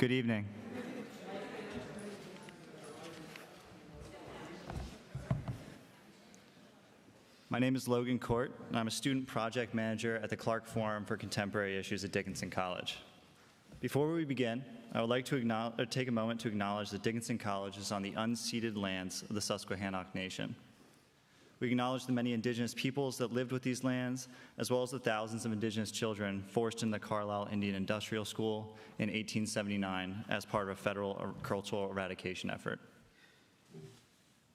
Good evening. My name is Logan Court, and I'm a student project manager at the Clark Forum for Contemporary Issues at Dickinson College. Before we begin, I would like to take a moment to acknowledge that Dickinson College is on the unceded lands of the Susquehannock Nation. We acknowledge the many indigenous peoples that lived with these lands, as well as the thousands of indigenous children forced into the Carlisle Indian Industrial School in 1879 as part of a federal cultural eradication effort.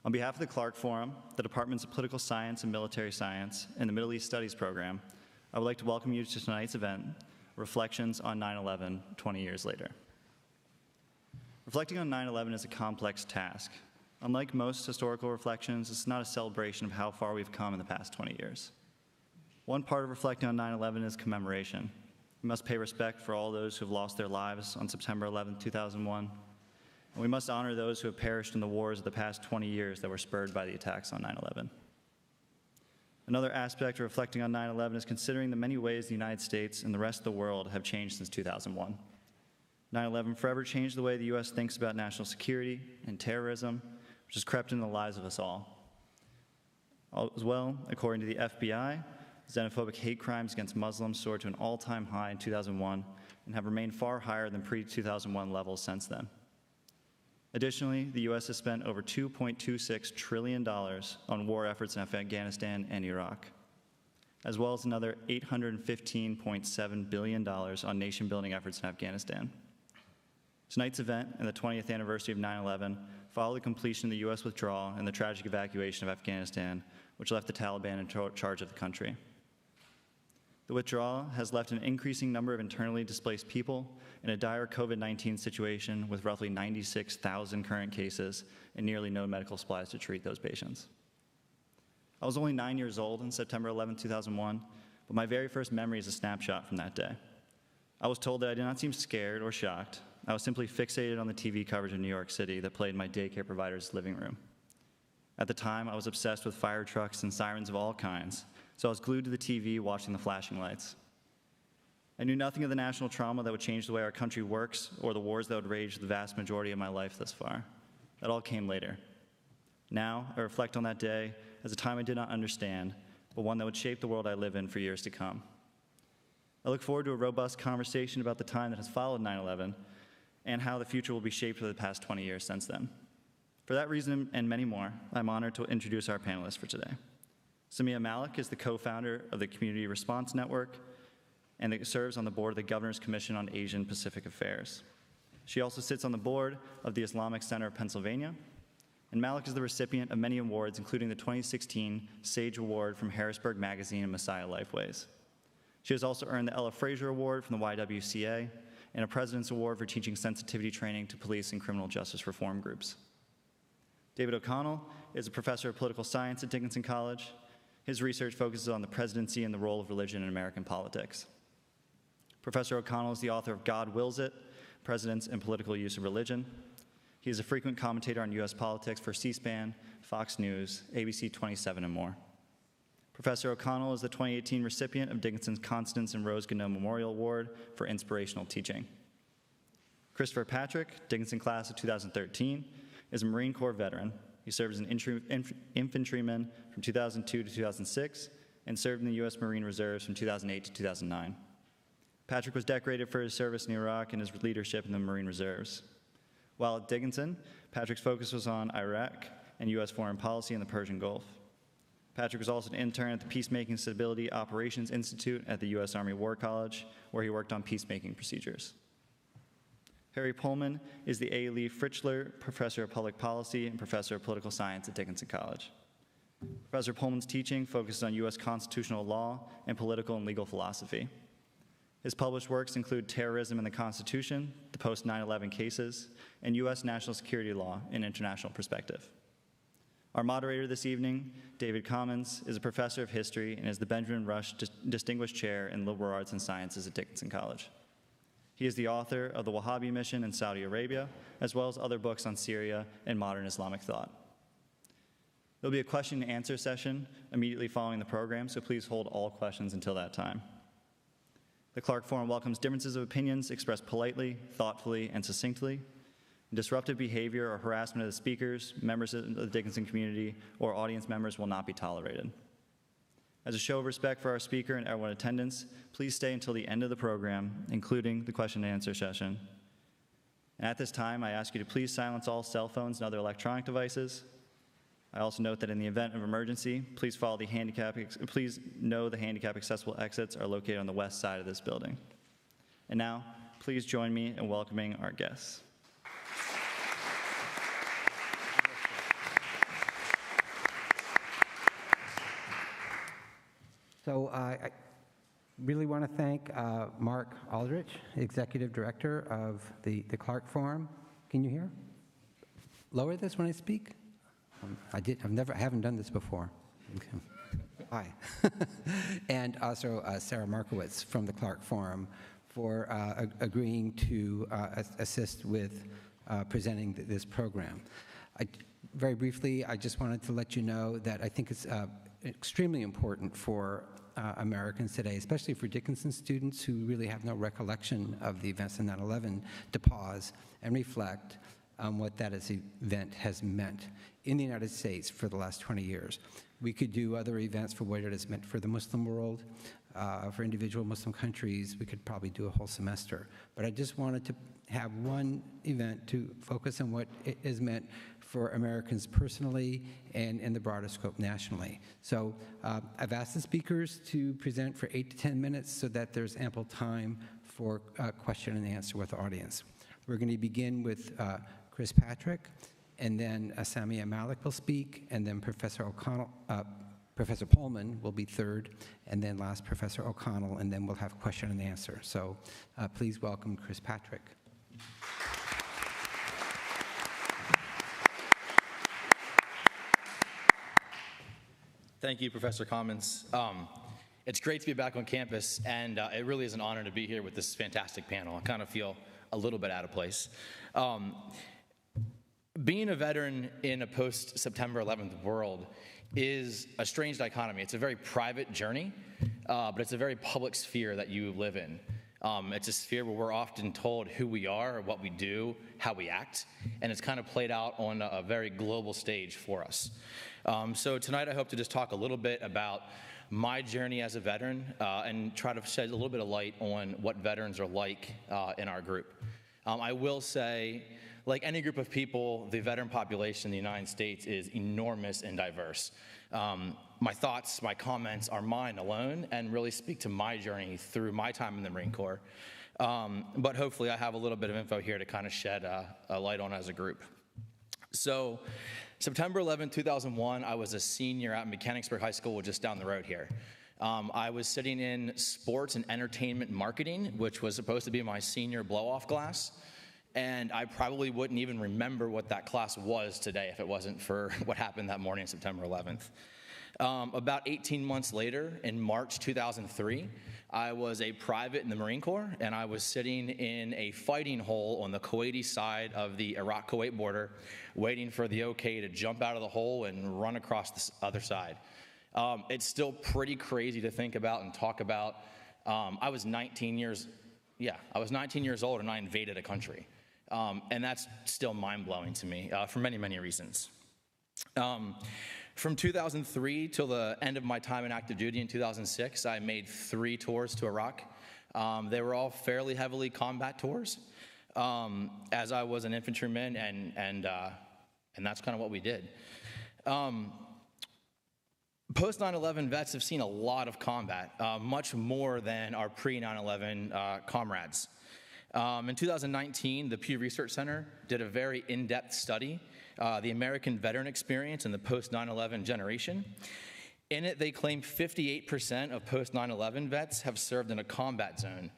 On behalf of the Clark Forum, the Departments of Political Science and Military Science, and the Middle East Studies program, I would like to welcome you to tonight's event, Reflections on 9/11, 20 years later. Reflecting on 9/11 is a complex task. Unlike most historical reflections, it's not a celebration of how far we've come in the past 20 years. One part of reflecting on 9/11 is commemoration. We must pay respect for all those who have lost their lives on September 11, 2001, and we must honor those who have perished in the wars of the past 20 years that were spurred by the attacks on 9/11. Another aspect of reflecting on 9/11 is considering the many ways the United States and the rest of the world have changed since 2001. 9/11 forever changed the way the U.S. thinks about national security and terrorism, which has crept into the lives of us all. As well, according to the FBI, xenophobic hate crimes against Muslims soared to an all-time high in 2001 and have remained far higher than pre-2001 levels since then. Additionally, the U.S. has spent over $2.26 trillion on war efforts in Afghanistan and Iraq, as well as another $815.7 billion on nation-building efforts in Afghanistan. Tonight's event and the 20th anniversary of 9/11 follow the completion of the U.S. withdrawal and the tragic evacuation of Afghanistan, which left the Taliban in charge of the country. The withdrawal has left an increasing number of internally displaced people in a dire COVID-19 situation with roughly 96,000 current cases and nearly no medical supplies to treat those patients. I was only 9 years old on September 11, 2001, but my very first memory is a snapshot from that day. I was told that I did not seem scared or shocked. I was simply fixated on the TV coverage of New York City that played in my daycare provider's living room. At the time, I was obsessed with fire trucks and sirens of all kinds, so I was glued to the TV watching the flashing lights. I knew nothing of the national trauma that would change the way our country works or the wars that would rage the vast majority of my life thus far. That all came later. Now, I reflect on that day as a time I did not understand, but one that would shape the world I live in for years to come. I look forward to a robust conversation about the time that has followed 9/11 and how the future will be shaped for the past 20 years since then. For that reason and many more, I'm honored to introduce our panelists for today. Samia Malik is the co-founder of the Community Response Network and serves on the board of the Governor's Commission on Asian Pacific Affairs. She also sits on the board of the Islamic Center of Pennsylvania, and Malik is the recipient of many awards, including the 2016 Sage Award from Harrisburg Magazine and Messiah Lifeways. She has also earned the Ella Frazier Award from the YWCA and a President's Award for teaching sensitivity training to police and criminal justice reform groups. David O'Connell is a professor of political science at Dickinson College. His research focuses on the presidency and the role of religion in American politics. Professor O'Connell is the author of God Wills It, Presidents and Political Use of Religion. He is a frequent commentator on U.S. politics for C-SPAN, Fox News, ABC 27, and more. Professor O'Connell is the 2018 recipient of Dickinson's Constance and Rose Godot Memorial Award for inspirational teaching. Christopher Patrick, Dickinson class of 2013, is a Marine Corps veteran. He served as an infantryman from 2002 to 2006 and served in the U.S. Marine Reserves from 2008 to 2009. Patrick was decorated for his service in Iraq and his leadership in the Marine Reserves. While at Dickinson, Patrick's focus was on Iraq and U.S. foreign policy in the Persian Gulf. Patrick was also an intern at the Peacemaking Stability Operations Institute at the U.S. Army War College, where he worked on peacemaking procedures. Harry Pohlman is the A. Lee Fritschler Professor of Public Policy and Professor of Political Science at Dickinson College. Professor Pohlman's teaching focuses on U.S. constitutional law and political and legal philosophy. His published works include Terrorism and the Constitution, the Post-9/11 Cases, and U.S. National Security Law in International Perspective. Our moderator this evening, David Commins, is a professor of history and is the Benjamin Rush Distinguished Chair in Liberal Arts and Sciences at Dickinson College. He is the author of The Wahhabi Mission in Saudi Arabia, as well as other books on Syria and modern Islamic thought. There'll be a question and answer session immediately following the program, so please hold all questions until that time. The Clark Forum welcomes differences of opinions expressed politely, thoughtfully, and succinctly. Disruptive behavior or harassment of the speakers, members of the Dickinson community, or audience members will not be tolerated. As a show of respect for our speaker and everyone in attendance, please stay until the end of the program, including the question and answer session. And at this time, I ask you to please silence all cell phones and other electronic devices. I also note that in the event of emergency, please know the handicap accessible exits are located on the west side of this building. And now, please join me in welcoming our guests. So I really want to thank Mark Aldrich, Executive Director of the Clark Forum. Can you hear? Lower this when I speak? I haven't done this before. Okay. Hi. And also Sarah Markowitz from the Clark Forum for agreeing to assist with presenting this program. Very briefly, I just wanted to let you know that I think it's extremely important for Americans today, especially for Dickinson students who really have no recollection of the events of 9/11, to pause and reflect on what that event has meant in the United States for the last 20 years. We could do other events for what it has meant for the Muslim world, for individual Muslim countries. We could probably do a whole semester. But I just wanted to have one event to focus on what it has meant for Americans personally and in the broader scope nationally. So I've asked the speakers to present for 8 to 10 minutes so that there's ample time for question and answer with the audience. We're going to begin with Chris Patrick, and then Samia Malik will speak, and then Professor Pohlman will be third, and then last Professor O'Connell, and then we'll have question and answer. So please welcome Chris Patrick. Thank you, Professor Commins. It's great to be back on campus, and it really is an honor to be here with this fantastic panel. I kind of feel a little bit out of place. Being a veteran in a post-September 11th world is a strange dichotomy. It's a very private journey, but it's a very public sphere that you live in. It's a sphere where we're often told who we are, what we do, how we act, and it's kind of played out on a very global stage for us. So tonight I hope to just talk a little bit about my journey as a veteran and try to shed a little bit of light on what veterans are like in our group. I will say, like any group of people, the veteran population in the United States is enormous and diverse. My thoughts, my comments are mine alone and really speak to my journey through my time in the Marine Corps. But hopefully I have a little bit of info here to kind of shed a light on as a group. So September 11, 2001, I was a senior at Mechanicsburg High School just down the road here. I was sitting in sports and entertainment marketing, which was supposed to be my senior blow-off class. And I probably wouldn't even remember what that class was today if it wasn't for what happened that morning, September 11th. About 18 months later, in March 2003, I was a private in the Marine Corps, and I was sitting in a fighting hole on the Kuwaiti side of the Iraq-Kuwait border, waiting for the okay to jump out of the hole and run across the other side. It's still pretty crazy to think about and talk about. I was 19 years old, and I invaded a country. And that's still mind-blowing to me for many, many reasons. From 2003 till the end of my time in active duty in 2006, I made 3 tours to Iraq. They were all fairly heavily combat tours, as I was an infantryman, and that's kind of what we did. Post 9/11 vets have seen a lot of combat, much more than our pre-9/11 comrades. In 2019, the Pew Research Center did a very in-depth study, the American veteran experience in the post-9/11 generation. In it, they claim 58% of post-9/11 vets have served in a combat zone.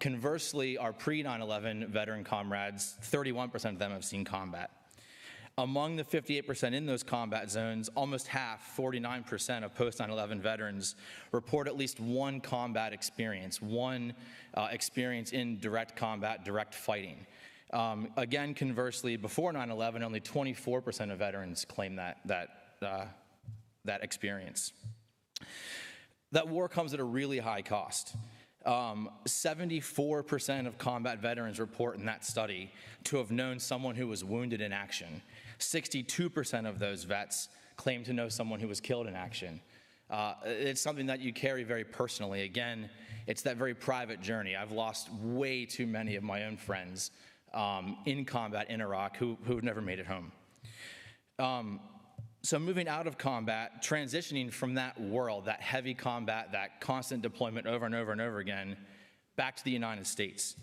Conversely, our pre-9/11 veteran comrades, 31% of them have seen combat. Among the 58% in those combat zones, almost half, 49% of post-9/11 veterans report at least one combat experience, one experience in direct combat, direct fighting. Again, conversely, before 9/11, only 24% of veterans claim that experience. That war comes at a really high cost. 74% of combat veterans report in that study to have known someone who was wounded in action. 62% of those vets claim to know someone who was killed in action. It's something that you carry very personally. Again, it's that very private journey. I've lost way too many of my own friends in combat in Iraq who've never made it home. So moving out of combat, transitioning from that world, that heavy combat, that constant deployment over and over and over again, back to the United States.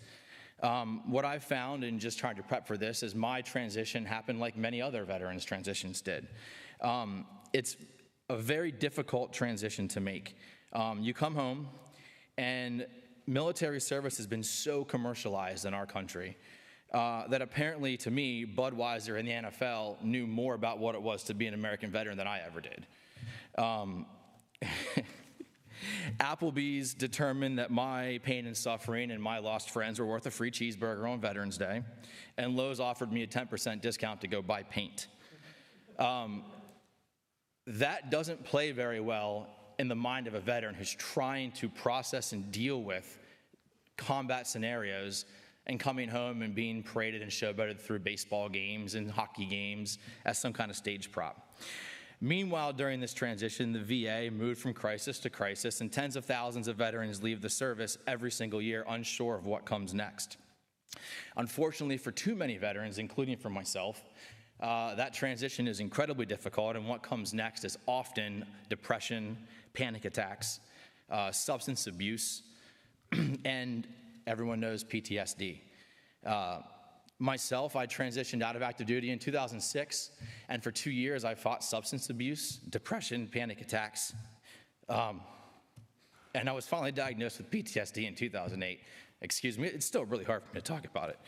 What I've found in just trying to prep for this is my transition happened like many other veterans' transitions did. It's a very difficult transition to make. You come home, and military service has been so commercialized in our country that apparently, to me, Budweiser and the NFL knew more about what it was to be an American veteran than I ever did. Applebee's determined that my pain and suffering and my lost friends were worth a free cheeseburger on Veterans Day, and Lowe's offered me a 10% discount to go buy paint. That doesn't play very well in the mind of a veteran who's trying to process and deal with combat scenarios and coming home and being paraded and showboated through baseball games and hockey games as some kind of stage prop. Meanwhile, during this transition, the VA moved from crisis to crisis, and tens of thousands of veterans leave the service every single year unsure of what comes next. Unfortunately, for too many veterans, including for myself, that transition is incredibly difficult, and what comes next is often depression, panic attacks, substance abuse, and everyone knows PTSD. Myself, I transitioned out of active duty in 2006, and for 2 years I fought substance abuse, depression, panic attacks, and I was finally diagnosed with PTSD in 2008. Excuse me, it's still really hard for me to talk about it.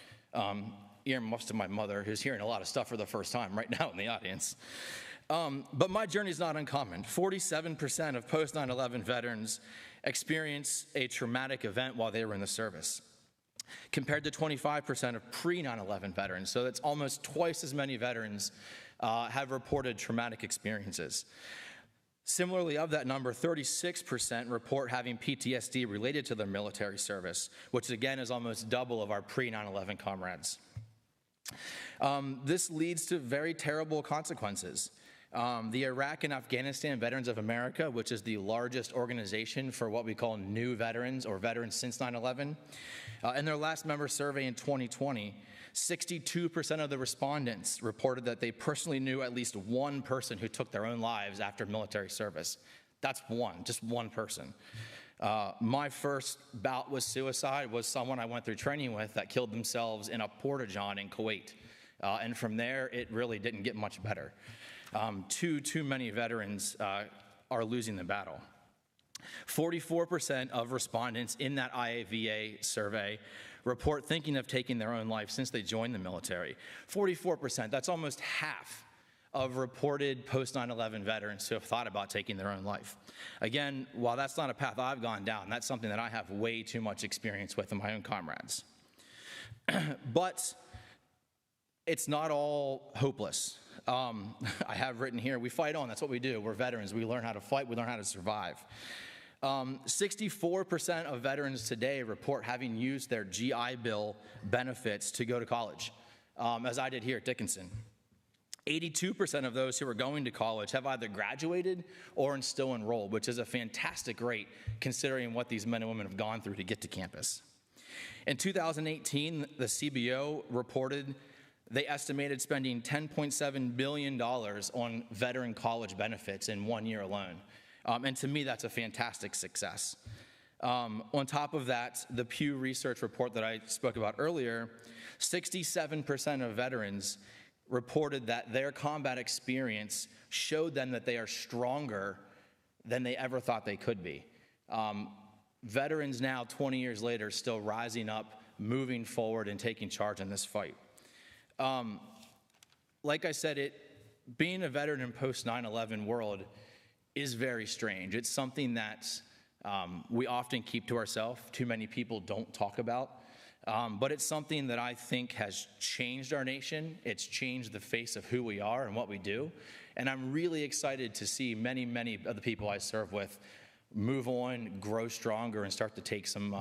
Earmuffs to my mother, who's hearing a lot of stuff for the first time right now in the audience. But my journey is not uncommon. 47% of post 9/11 veterans experience a traumatic event while they were in the service, compared to 25% of pre-9/11 veterans. So that's almost twice as many veterans have reported traumatic experiences. Similarly, of that number, 36% report having PTSD related to their military service, which again is almost double of our pre-9/11 comrades. This leads to very terrible consequences. The Iraq and Afghanistan Veterans of America, which is the largest organization for what we call new veterans or veterans since 9/11, in their last member survey in 2020, 62% of the respondents reported that they personally knew at least one person who took their own lives after military service. That's one, just one person. My first bout with suicide was someone I went through training with that killed themselves in a porta-john in Kuwait. And from there, it really didn't get much better. Too many veterans are losing the battle. 44% of respondents in that IAVA survey report thinking of taking their own life since they joined the military. 44%, that's almost half of reported post 9/11 veterans who have thought about taking their own life. Again, while that's not a path I've gone down, that's something that I have way too much experience with in my own comrades. But it's not all hopeless. I have written here, we fight on, that's what we do. We're veterans, we learn how to fight, we learn how to survive. 64% of veterans today report having used their GI Bill benefits to go to college, as I did here at Dickinson. 82% of those who are going to college have either graduated or are still enrolled, which is a fantastic rate considering what these men and women have gone through to get to campus. In 2018, the CBO reported they estimated spending $10.7 billion on veteran college benefits in 1 year alone. And to me, that's a fantastic success. On top of that, the Pew Research report that I spoke about earlier, 67% of veterans reported that their combat experience showed them that they are stronger than they ever thought they could be. Veterans now, 20 years later, still rising up, moving forward, and taking charge in this fight. Like I said, being a veteran in post 9/11 world is very strange. It's something that we often keep to ourselves. Too many people don't talk about. But it's something that I think has changed our nation. It's changed the face of who we are and what we do. And I'm really excited to see many of the people I serve with move on, grow stronger, and start to take some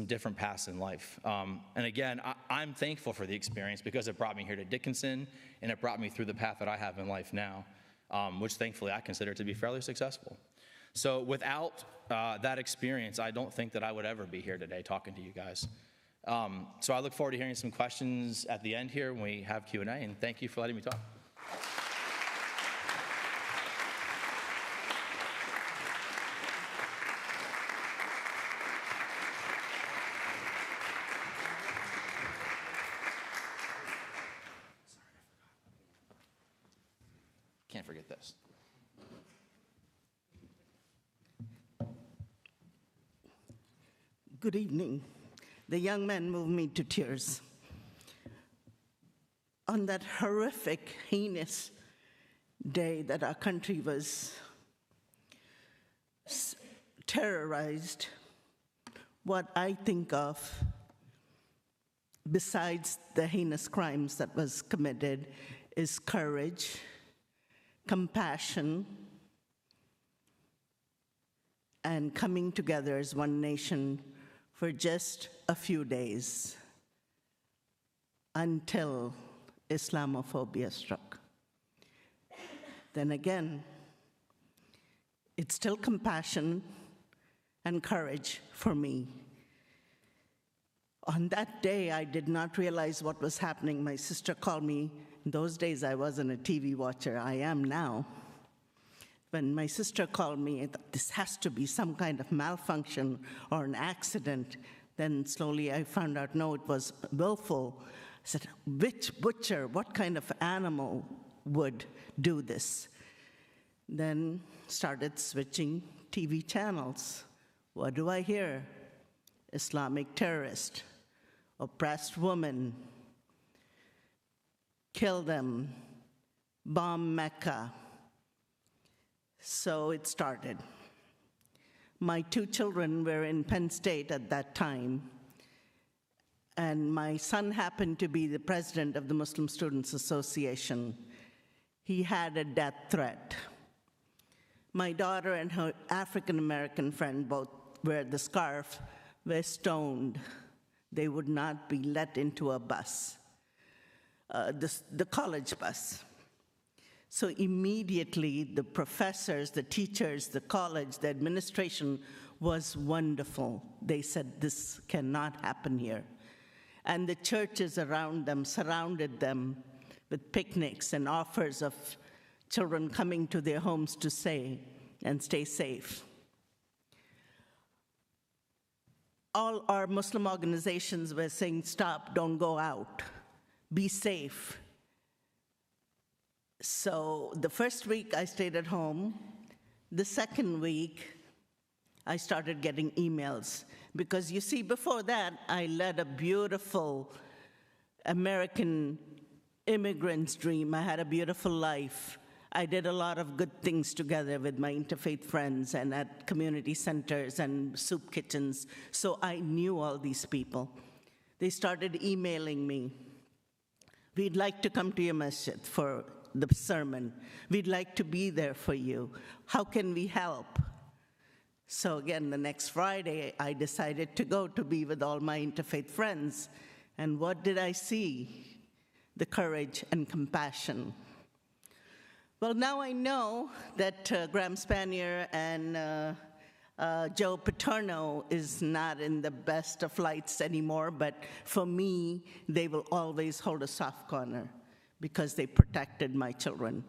different paths in life. And again, I'm thankful for the experience because it brought me here to Dickinson, and it brought me through the path that I have in life now, which thankfully I consider to be fairly successful. So without that experience, I don't think that I would ever be here today talking to you guys. So I look forward to hearing some questions at the end here when we have Q&A, and thank you for letting me talk. Can't forget this. Good evening. The young man moved me to tears. On that horrific, heinous day that our country was terrorized, what I think of, besides the heinous crimes that was committed, is courage, compassion, and coming together as one nation for just a few days until Islamophobia struck. Then again, it's still compassion and courage for me. On that day, I did not realize what was happening. My sister called me. In those days, I wasn't a TV watcher. I am now. When my sister called me, I thought, this has to be some kind of malfunction or an accident. Then slowly I found out, no, it was willful. I said, which butcher, what kind of animal would do this? Then started switching TV channels. What do I hear? Islamic terrorist, oppressed woman, kill them, bomb Mecca. So it started. My two children were in Penn State at that time, and my son happened to be the president of the Muslim Students Association. He had a death threat. My daughter and her African-American friend both wear the scarf, were stoned. They would not be let into a bus, the college bus. So immediately, the professors, the teachers, the college, the administration was wonderful. They said, this cannot happen here. And the churches around them surrounded them with picnics and offers of children coming to their homes to stay and stay safe. All our Muslim organizations were saying, stop, don't go out, be safe. So the first week I stayed at home. The second week, I started getting emails. Because you see, before that, I led a beautiful American immigrant's dream. I had a beautiful life. I did a lot of good things together with my interfaith friends and at community centers and soup kitchens. So I knew all these people. They started emailing me. We'd like to come to your masjid for the sermon. We'd like to be there for you. How can we help? So again, the next Friday, I decided to go to be with all my interfaith friends. And what did I see? The courage and compassion. Well, now I know that Graham Spanier and Joe Paterno is not in the best of lights anymore, but for me, they will always hold a soft corner because they protected my children.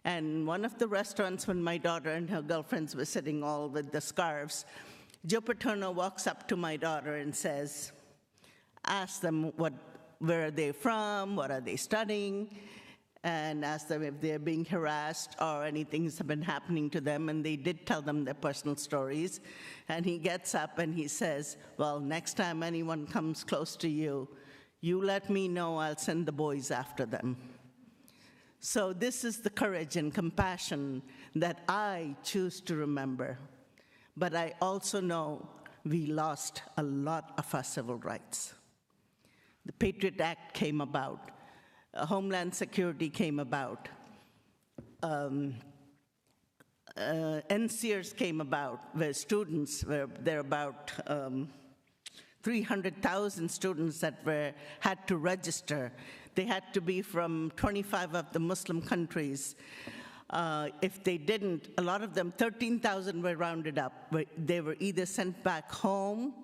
And one of the restaurants, when my daughter and her girlfriends were sitting all with the scarves, Joe Paterno walks up to my daughter and says, ask them where are they from, what are they studying, and ask them if they're being harassed or anything's been happening to them, and they did tell them their personal stories. And he gets up and he says, well, next time anyone comes close to you, you let me know, I'll send the boys after them. So this is the courage and compassion that I choose to remember. But I also know we lost a lot of our civil rights. The Patriot Act came about. Homeland Security came about. NCERS came about, where students, there are about 300,000 students that had to register. They had to be from 25 of the Muslim countries. If they didn't, a lot of them, 13,000 were rounded up. They were either sent back home,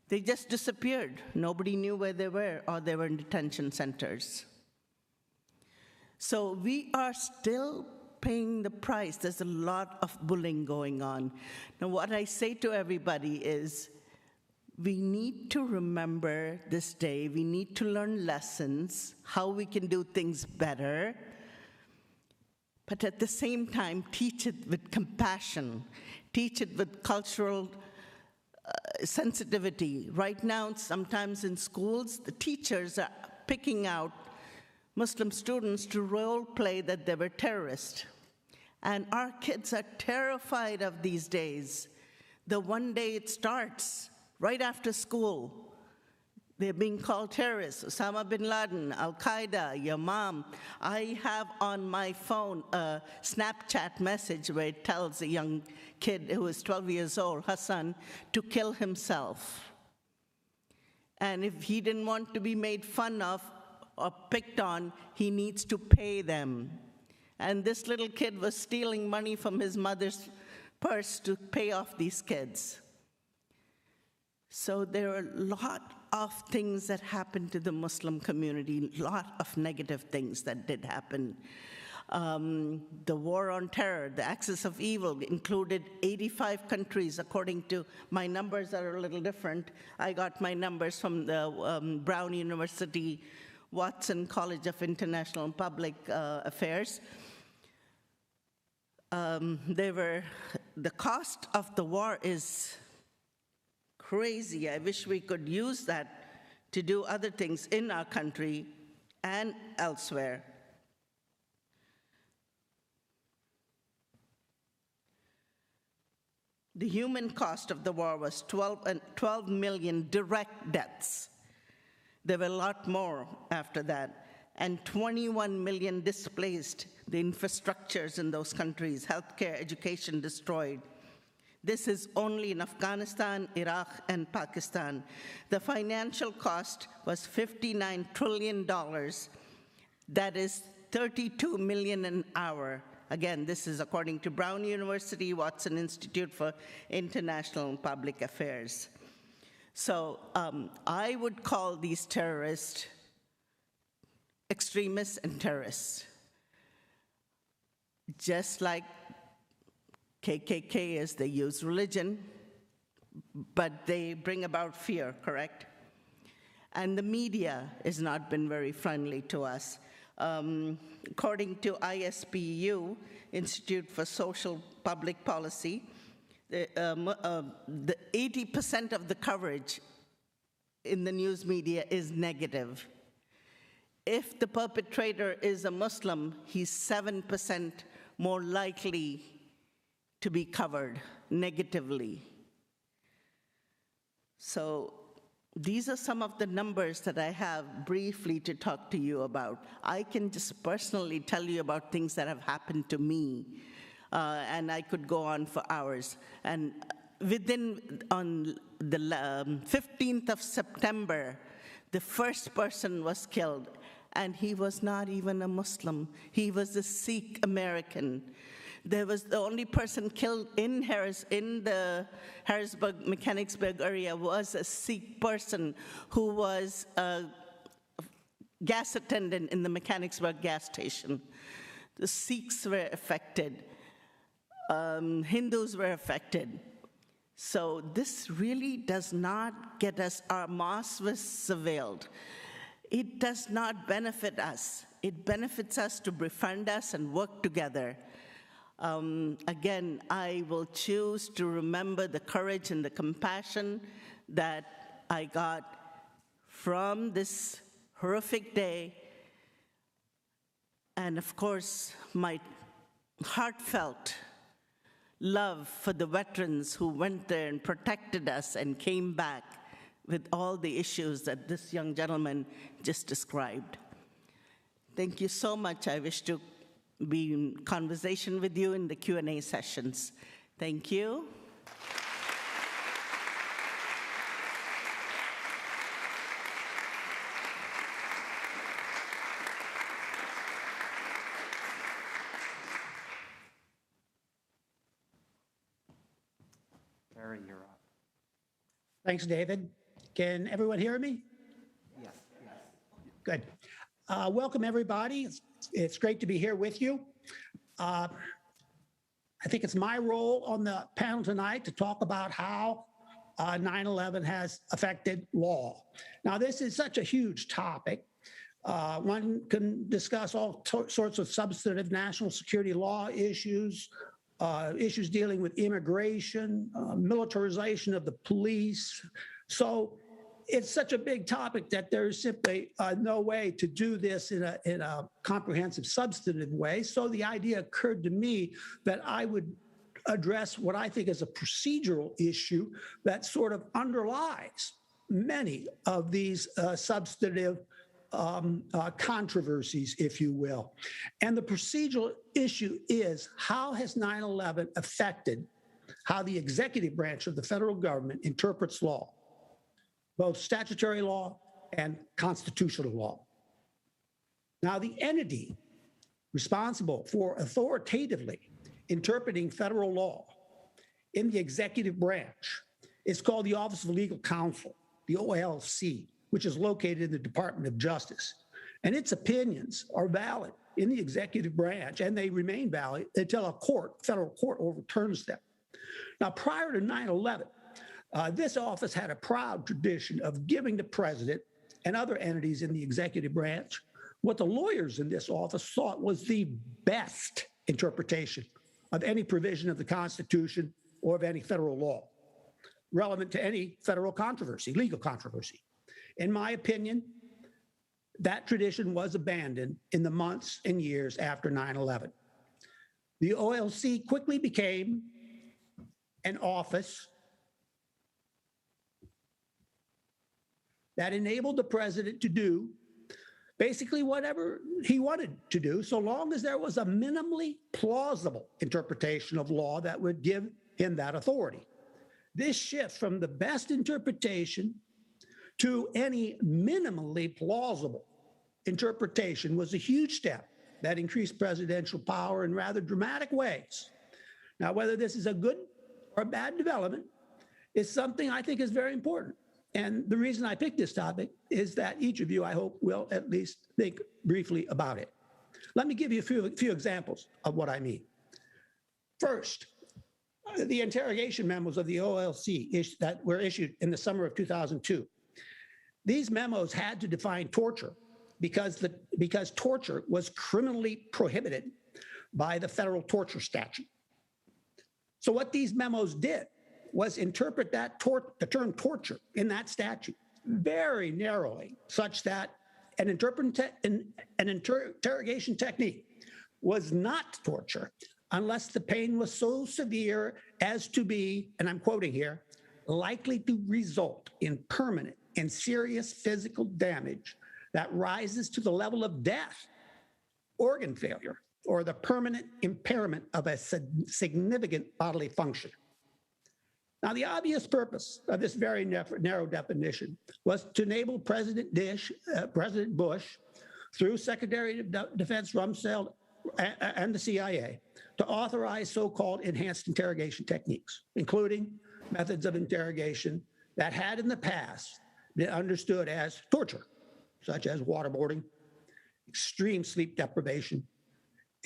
they just disappeared. Nobody knew where they were, or they were in detention centers. So we are still paying the price. There's a lot of bullying going on. Now, what I say to everybody is, we need to remember this day. We need to learn lessons, how we can do things better, but at the same time, teach it with compassion, teach it with cultural sensitivity. Right now, sometimes in schools, the teachers are picking out Muslim students to role play that they were terrorists. And our kids are terrified of these days. The one day it starts, right after school, they're being called terrorists. Osama bin Laden, Al-Qaeda, your mom. I have on my phone a Snapchat message where it tells a young kid who is 12 years old, Hassan, to kill himself. And if he didn't want to be made fun of or picked on, he needs to pay them. And this little kid was stealing money from his mother's purse to pay off these kids. So there are a lot of things that happened to the Muslim community, a lot of negative things that did happen. The war on terror, the axis of evil, included 85 countries, according to my numbers are a little different. I got my numbers from the Brown University, Watson College of International and Public Affairs. The cost of the war is crazy. I wish we could use that to do other things in our country and elsewhere. The human cost of the war was 12 million direct deaths. There were a lot more after that. And 21 million displaced, the infrastructures in those countries, healthcare, education destroyed. This is only in Afghanistan, Iraq, and Pakistan. The financial cost was $59 trillion. That is 32 million an hour. Again, this is according to Brown University, Watson Institute for International and Public Affairs. So I would call these terrorists extremists and terrorists. Just like KKK is, they use religion, but they bring about fear, correct? And the media has not been very friendly to us. According to ISPU, Institute for Social Public Policy, the 80% of the coverage in the news media is negative. If the perpetrator is a Muslim, he's 7% more likely to be covered negatively. So these are some of the numbers that I have briefly to talk to you about. I can just personally tell you about things that have happened to me, and I could go on for hours. And on the 15th of September, the first person was killed, and he was not even a Muslim. He was a Sikh American. There was the only person killed in the Harrisburg, Mechanicsburg area was a Sikh person who was a gas attendant in the Mechanicsburg gas station. The Sikhs were affected. Hindus were affected. So this really does not get us, our mosque was surveilled. It does not benefit us. It benefits us to befriend us and work together. Again, I will choose to remember the courage and the compassion that I got from this horrific day. And of course, my heartfelt love for the veterans who went there and protected us and came back with all the issues that this young gentleman just described. Thank you so much. I wish to be in conversation with you in the Q&A sessions. Thank you. Barry, you're up. Thanks, David. Can everyone hear me? Yes. Good. Welcome, everybody. It's great to be here with you. I think it's my role on the panel tonight to talk about how 9/11 has affected law. Now, this is such a huge topic. One can discuss all sorts of substantive national security law issues, issues dealing with immigration, militarization of the police. So it's such a big topic that there's simply no way to do this in a comprehensive, substantive way. So the idea occurred to me that I would address what I think is a procedural issue that sort of underlies many of these substantive controversies, if you will. And the procedural issue is, how has 9/11 affected how the executive branch of the federal government interprets law, both statutory law and constitutional law? Now, the entity responsible for authoritatively interpreting federal law in the executive branch is called the Office of Legal Counsel, the OLC, which is located in the Department of Justice. And its opinions are valid in the executive branch, and they remain valid until a federal court overturns them. Now, prior to 9/11, this office had a proud tradition of giving the president and other entities in the executive branch what the lawyers in this office thought was the best interpretation of any provision of the Constitution or of any federal law relevant to any federal controversy, legal controversy. In my opinion, that tradition was abandoned in the months and years after 9/11. The OLC quickly became an office that enabled the president to do basically whatever he wanted to do, so long as there was a minimally plausible interpretation of law that would give him that authority. This shift from the best interpretation to any minimally plausible interpretation was a huge step that increased presidential power in rather dramatic ways. Now, whether this is a good or a bad development is something I think is very important. And the reason I picked this topic is that each of you, I hope, will at least think briefly about it. Let me give you a few examples of what I mean. First, the interrogation memos of the OLC that were issued in the summer of 2002. These memos had to define torture because torture was criminally prohibited by the federal torture statute. So what these memos did was interpret the term torture in that statute very narrowly, such that an interrogation technique was not torture unless the pain was so severe as to be, and I'm quoting here, likely to result in permanent and serious physical damage that rises to the level of death, organ failure, or the permanent impairment of a significant bodily function. Now, the obvious purpose of this very narrow definition was to enable President Bush, through Secretary of Defense Rumsfeld and the CIA, to authorize so-called enhanced interrogation techniques, including methods of interrogation that had in the past been understood as torture, such as waterboarding, extreme sleep deprivation,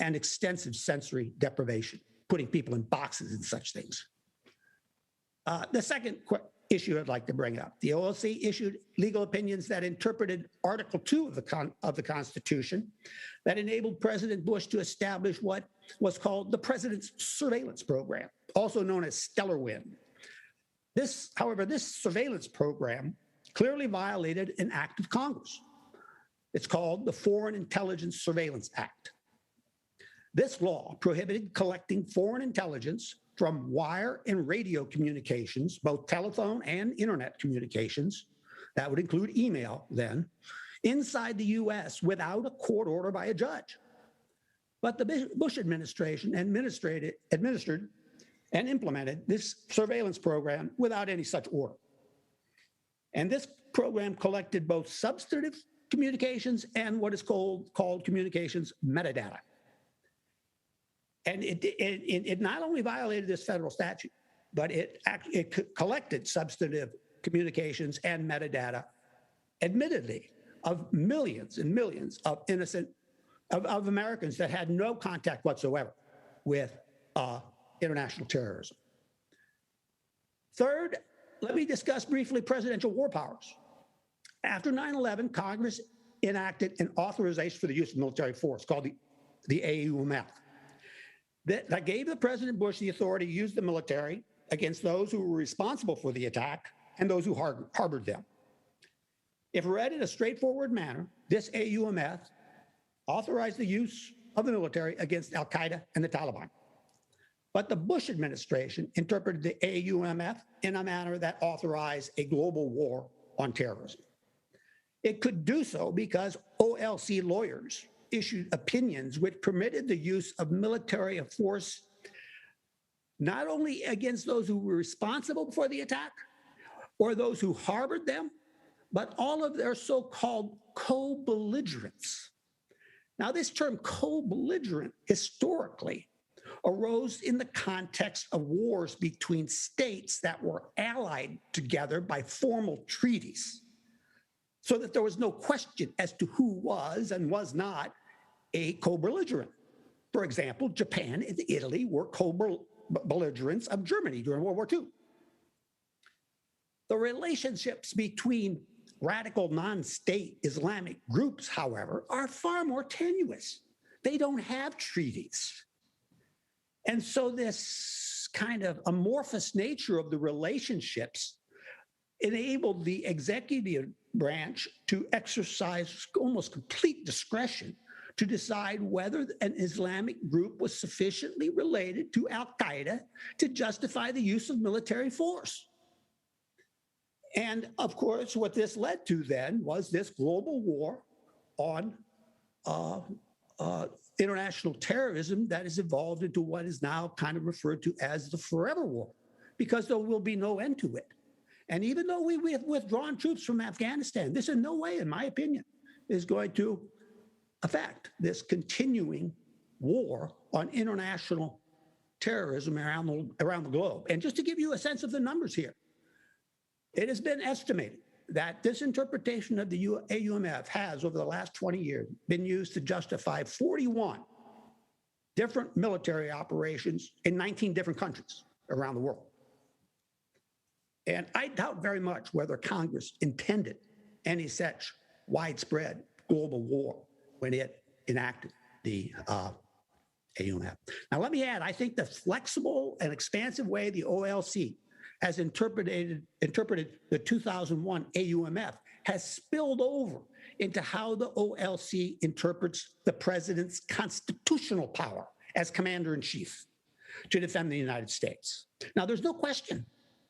and extensive sensory deprivation, putting people in boxes and such things. The second issue I'd like to bring up, the OLC issued legal opinions that interpreted Article 2 of the Constitution that enabled President Bush to establish what was called the President's Surveillance Program, also known as Stellar Wind. However, this surveillance program clearly violated an act of Congress. It's called the Foreign Intelligence Surveillance Act. This law prohibited collecting foreign intelligence from wire and radio communications, both telephone and internet communications, that would include email then, inside the US without a court order by a judge. But the Bush administration administered and implemented this surveillance program without any such order. And this program collected both substantive communications and what is called communications metadata. And it not only violated this federal statute, but it collected substantive communications and metadata, admittedly, of millions and millions of innocent, of Americans that had no contact whatsoever with international terrorism. Third, let me discuss briefly presidential war powers. After 9/11, Congress enacted an authorization for the use of military force called the AUMF. That gave the President Bush the authority to use the military against those who were responsible for the attack and those who harbored them. If read in a straightforward manner, this AUMF authorized the use of the military against al-Qaeda and the Taliban. But the Bush administration interpreted the AUMF in a manner that authorized a global war on terrorism. It could do so because OLC lawyers issued opinions which permitted the use of military force not only against those who were responsible for the attack or those who harbored them, but all of their so-called co-belligerents. Now, this term co-belligerent historically arose in the context of wars between states that were allied together by formal treaties, so that there was no question as to who was and was not a co-belligerent. For example, Japan and Italy were co-belligerents of Germany during World War II. The relationships between radical non-state Islamic groups, however, are far more tenuous. They don't have treaties. And so this kind of amorphous nature of the relationships enabled the executive branch to exercise almost complete discretion to decide whether an Islamic group was sufficiently related to al-Qaeda to justify the use of military force. And of course, what this led to then was this global war on international terrorism that has evolved into what is now kind of referred to as the forever war, because there will be no end to it. And even though we have withdrawn troops from Afghanistan, this in no way, in my opinion, is going to affect this continuing war on international terrorism around the globe. And just to give you a sense of the numbers here, it has been estimated that this interpretation of the AUMF has, over the last 20 years, been used to justify 41 different military operations in 19 different countries around the world. And I doubt very much whether Congress intended any such widespread global war when it enacted the AUMF. Now, let me add, I think the flexible and expansive way the OLC has interpreted the 2001 AUMF has spilled over into how the OLC interprets the president's constitutional power as commander-in-chief to defend the United States. Now, there's no question,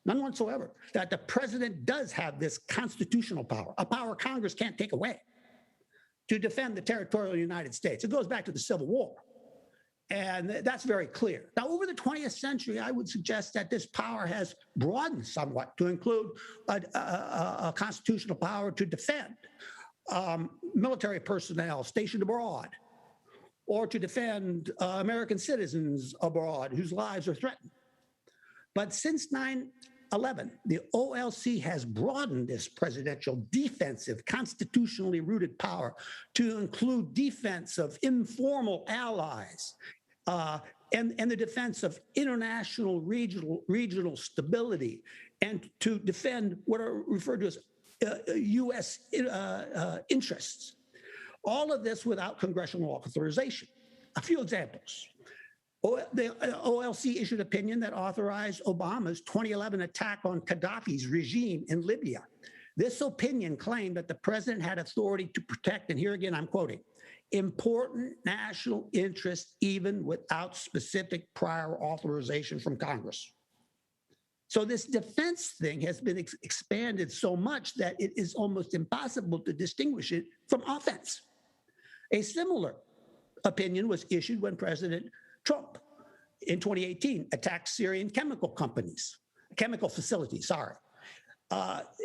none whatsoever, that the president does have this constitutional power, a power Congress can't take away, to defend the territorial United States. It goes back to the Civil War. And that's very clear. Now, over the 20th century, I would suggest that this power has broadened somewhat to include a constitutional power to defend military personnel stationed abroad, or to defend American citizens abroad whose lives are threatened. But since 9/11, the OLC has broadened this presidential defensive, constitutionally rooted power to include defense of informal allies, and the defense of international regional stability, and to defend what are referred to as U.S. interests. All of this without congressional authorization. A few examples. The OLC issued opinion that authorized Obama's 2011 attack on Gaddafi's regime in Libya. This opinion claimed that the president had authority to protect, and here again I'm quoting, important national interests even without specific prior authorization from Congress. So this defense thing has been expanded so much that it is almost impossible to distinguish it from offense. A similar opinion was issued when President Trump in 2018 attacked Syrian chemical facilities, sorry.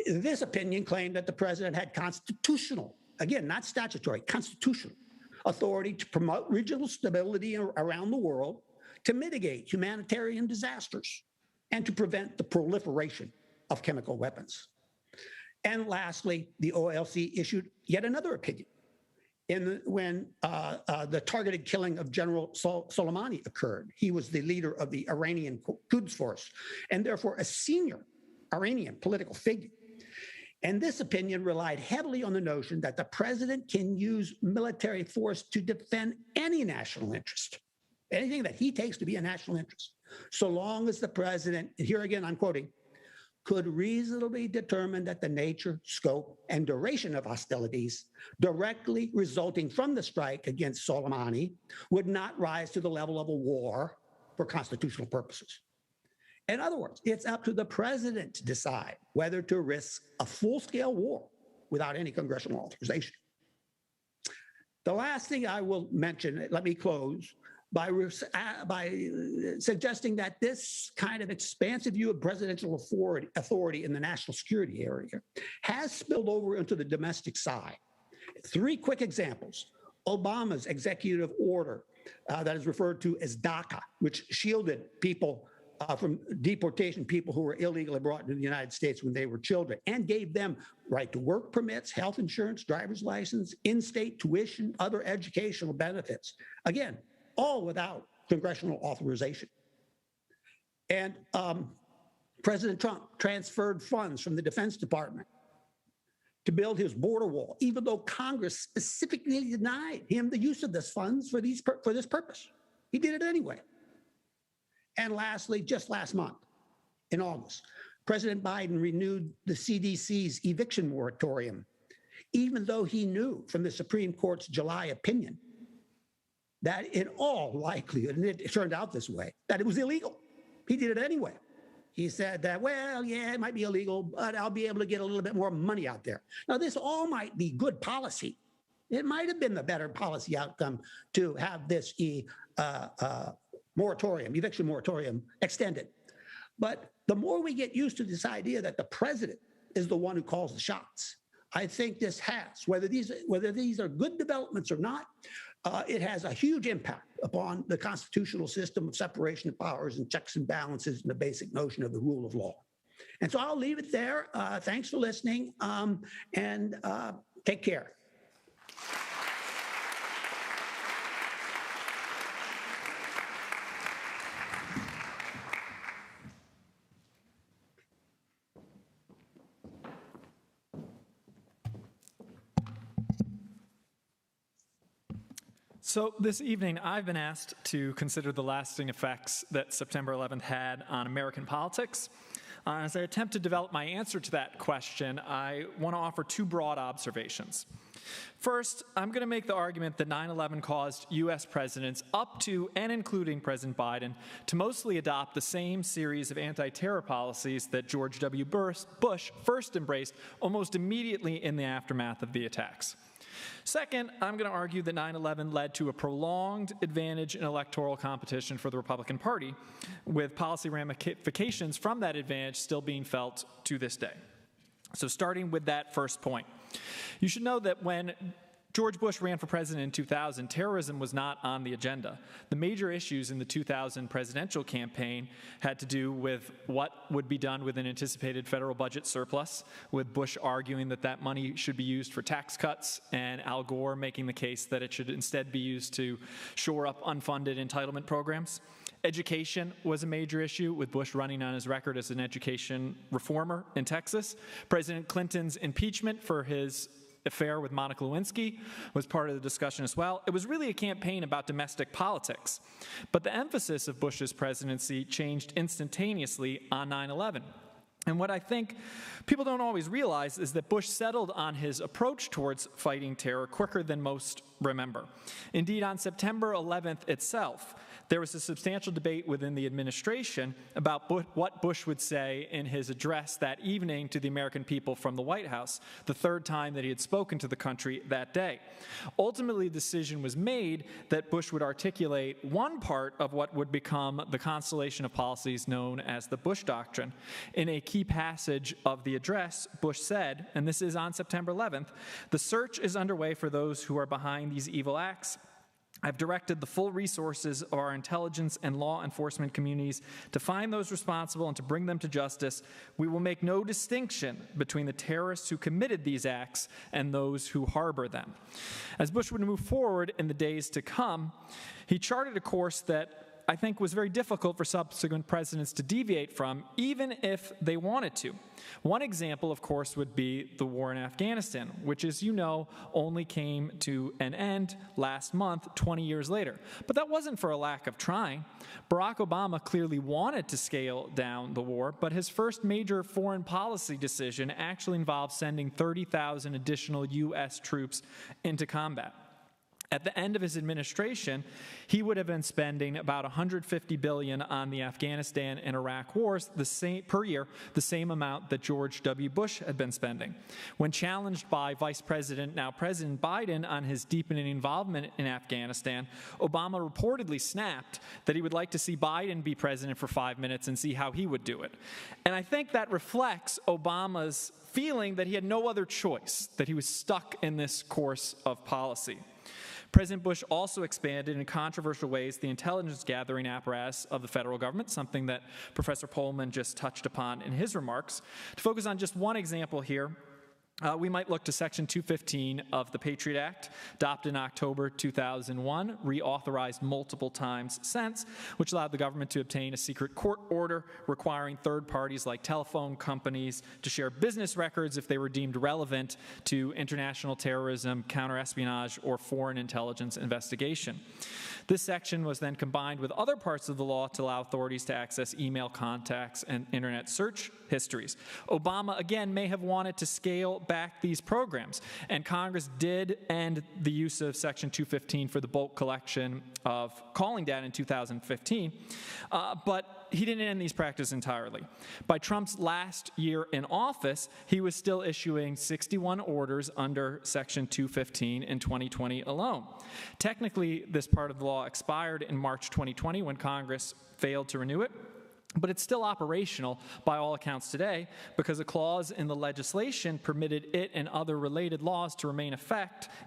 This opinion claimed that the president had constitutional, again, not statutory, constitutional authority to promote regional stability around the world, to mitigate humanitarian disasters, and to prevent the proliferation of chemical weapons. And lastly, the OLC issued yet another opinion when the targeted killing of General Soleimani occurred. He was the leader of the Iranian Quds Force, and therefore a senior Iranian political figure. And this opinion relied heavily on the notion that the president can use military force to defend any national interest, anything that he takes to be a national interest, so long as the president, here again I'm quoting, could reasonably determine that the nature, scope, and duration of hostilities directly resulting from the strike against Soleimani would not rise to the level of a war for constitutional purposes. In other words, it's up to the president to decide whether to risk a full-scale war without any congressional authorization. The last thing I will mention, let me close, by suggesting that this kind of expansive view of presidential authority in the national security area has spilled over into the domestic side. 3 quick examples. Obama's executive order that is referred to as DACA, which shielded people from deportation, people who were illegally brought into the United States when they were children, and gave them right to work permits, health insurance, driver's license, in-state tuition, other educational benefits. Again, all without congressional authorization. And President Trump transferred funds from the Defense Department to build his border wall, even though Congress specifically denied him the use of this funds for this purpose. He did it anyway. And lastly, just last month, in August, President Biden renewed the CDC's eviction moratorium, even though he knew from the Supreme Court's July opinion that in all likelihood, and it turned out this way, that it was illegal. He did it anyway. He said that, well, yeah, it might be illegal, but I'll be able to get a little bit more money out there. Now, this all might be good policy. It might have been the better policy outcome to have this eviction moratorium extended. But the more we get used to this idea that the president is the one who calls the shots, I think this has, whether these are good developments or not, it has a huge impact upon the constitutional system of separation of powers and checks and balances and the basic notion of the rule of law. And so I'll leave it there. Thanks for listening, and take care. So this evening, I've been asked to consider the lasting effects that September 11th had on American politics. As I attempt to develop my answer to that question, I want to offer 2 broad observations. First, I'm going to make the argument that 9/11 caused U.S. presidents up to and including President Biden to mostly adopt the same series of anti-terror policies that George W. Bush first embraced almost immediately in the aftermath of the attacks. Second, I'm going to argue that 9/11 led to a prolonged advantage in electoral competition for the Republican Party, with policy ramifications from that advantage still being felt to this day. So starting with that first point, you should know that when George Bush ran for president in 2000, terrorism was not on the agenda. The major issues in the 2000 presidential campaign had to do with what would be done with an anticipated federal budget surplus, with Bush arguing that that money should be used for tax cuts, and Al Gore making the case that it should instead be used to shore up unfunded entitlement programs. Education was a major issue, with Bush running on his record as an education reformer in Texas. President Clinton's impeachment for his affair with Monica Lewinsky was part of the discussion as well. It was really a campaign about domestic politics. But the emphasis of Bush's presidency changed instantaneously on 9/11. And what I think people don't always realize is that Bush settled on his approach towards fighting terror quicker than most remember. Indeed, on September 11th itself, there was a substantial debate within the administration about what Bush would say in his address that evening to the American people from the White House, the third time that he had spoken to the country that day. Ultimately, the decision was made that Bush would articulate one part of what would become the constellation of policies known as the Bush Doctrine. In a key passage of the address, Bush said, and this is on September 11th, "The search is underway for those who are behind these evil acts. I've directed the full resources of our intelligence and law enforcement communities to find those responsible and to bring them to justice. We will make no distinction between the terrorists who committed these acts and those who harbor them." As Bush would move forward in the days to come, he charted a course that I think was very difficult for subsequent presidents to deviate from, even if they wanted to. One example, of course, would be the war in Afghanistan, which, as you know, only came to an end last month, 20 years later. But that wasn't for a lack of trying. Barack Obama clearly wanted to scale down the war, but his first major foreign policy decision actually involved sending 30,000 additional U.S. troops into combat. At the end of his administration, he would have been spending about $150 billion on the Afghanistan and Iraq wars per year, the same amount that George W. Bush had been spending. When challenged by Vice President, now President Biden, on his deepening involvement in Afghanistan, Obama reportedly snapped that he would like to see Biden be president for 5 minutes and see how he would do it. And I think that reflects Obama's feeling that he had no other choice, that he was stuck in this course of policy. President Bush also expanded in controversial ways the intelligence gathering apparatus of the federal government, something that Professor Pohlman just touched upon in his remarks. To focus on just one example here, we might look to Section 215 of the Patriot Act, adopted in October 2001, reauthorized multiple times since, which allowed the government to obtain a secret court order requiring third parties like telephone companies to share business records if they were deemed relevant to international terrorism, counterespionage, or foreign intelligence investigation. This section was then combined with other parts of the law to allow authorities to access email contacts and internet search histories. Obama, again, may have wanted to scale back these programs, and Congress did end the use of Section 215 for the bulk collection of calling data in 2015, but he didn't end these practices entirely. By Trump's last year in office, he was still issuing 61 orders under Section 215 in 2020 alone. Technically, this part of the law expired in March 2020 when Congress failed to renew it, but it's still operational by all accounts today because a clause in the legislation permitted it and other related laws to remain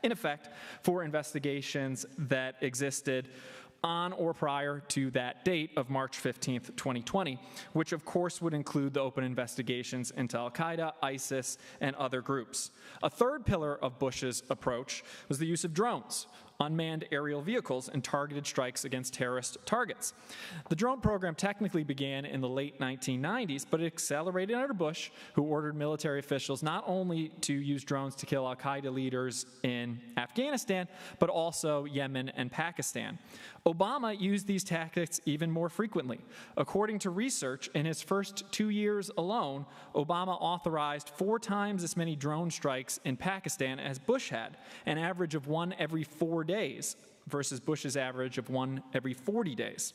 in effect for investigations that existed on or prior to that date of March 15th, 2020, which of course would include the open investigations into al-Qaeda, ISIS, and other groups. A third pillar of Bush's approach was the use of drones, unmanned aerial vehicles, and targeted strikes against terrorist targets. The drone program technically began in the late 1990s, but it accelerated under Bush, who ordered military officials not only to use drones to kill al-Qaeda leaders in Afghanistan, but also Yemen and Pakistan. Obama used these tactics even more frequently. According to research, in his first 2 years alone, Obama authorized 4 times as many drone strikes in Pakistan as Bush had, an average of 1 every 4 days versus Bush's average of 1 every 40 days.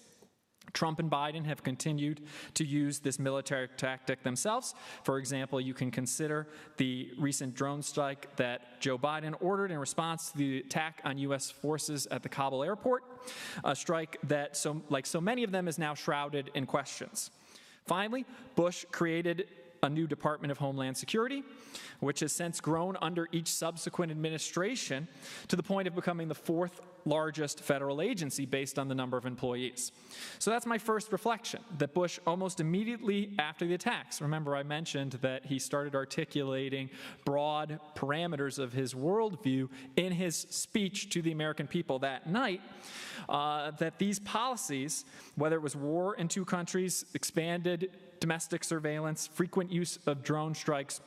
Trump and Biden have continued to use this military tactic themselves. For example, you can consider the recent drone strike that Joe Biden ordered in response to the attack on U.S. forces at the Kabul airport, a strike that, like so many of them, is now shrouded in questions. Finally, Bush created a new Department of Homeland Security, which has since grown under each subsequent administration to the point of becoming the 4th largest federal agency based on the number of employees. So that's my first reflection, that Bush almost immediately after the attacks, remember I mentioned that he started articulating broad parameters of his worldview in his speech to the American people that night, that these policies, whether it was war in 2 countries, expanded domestic surveillance, frequent use of drone strikes,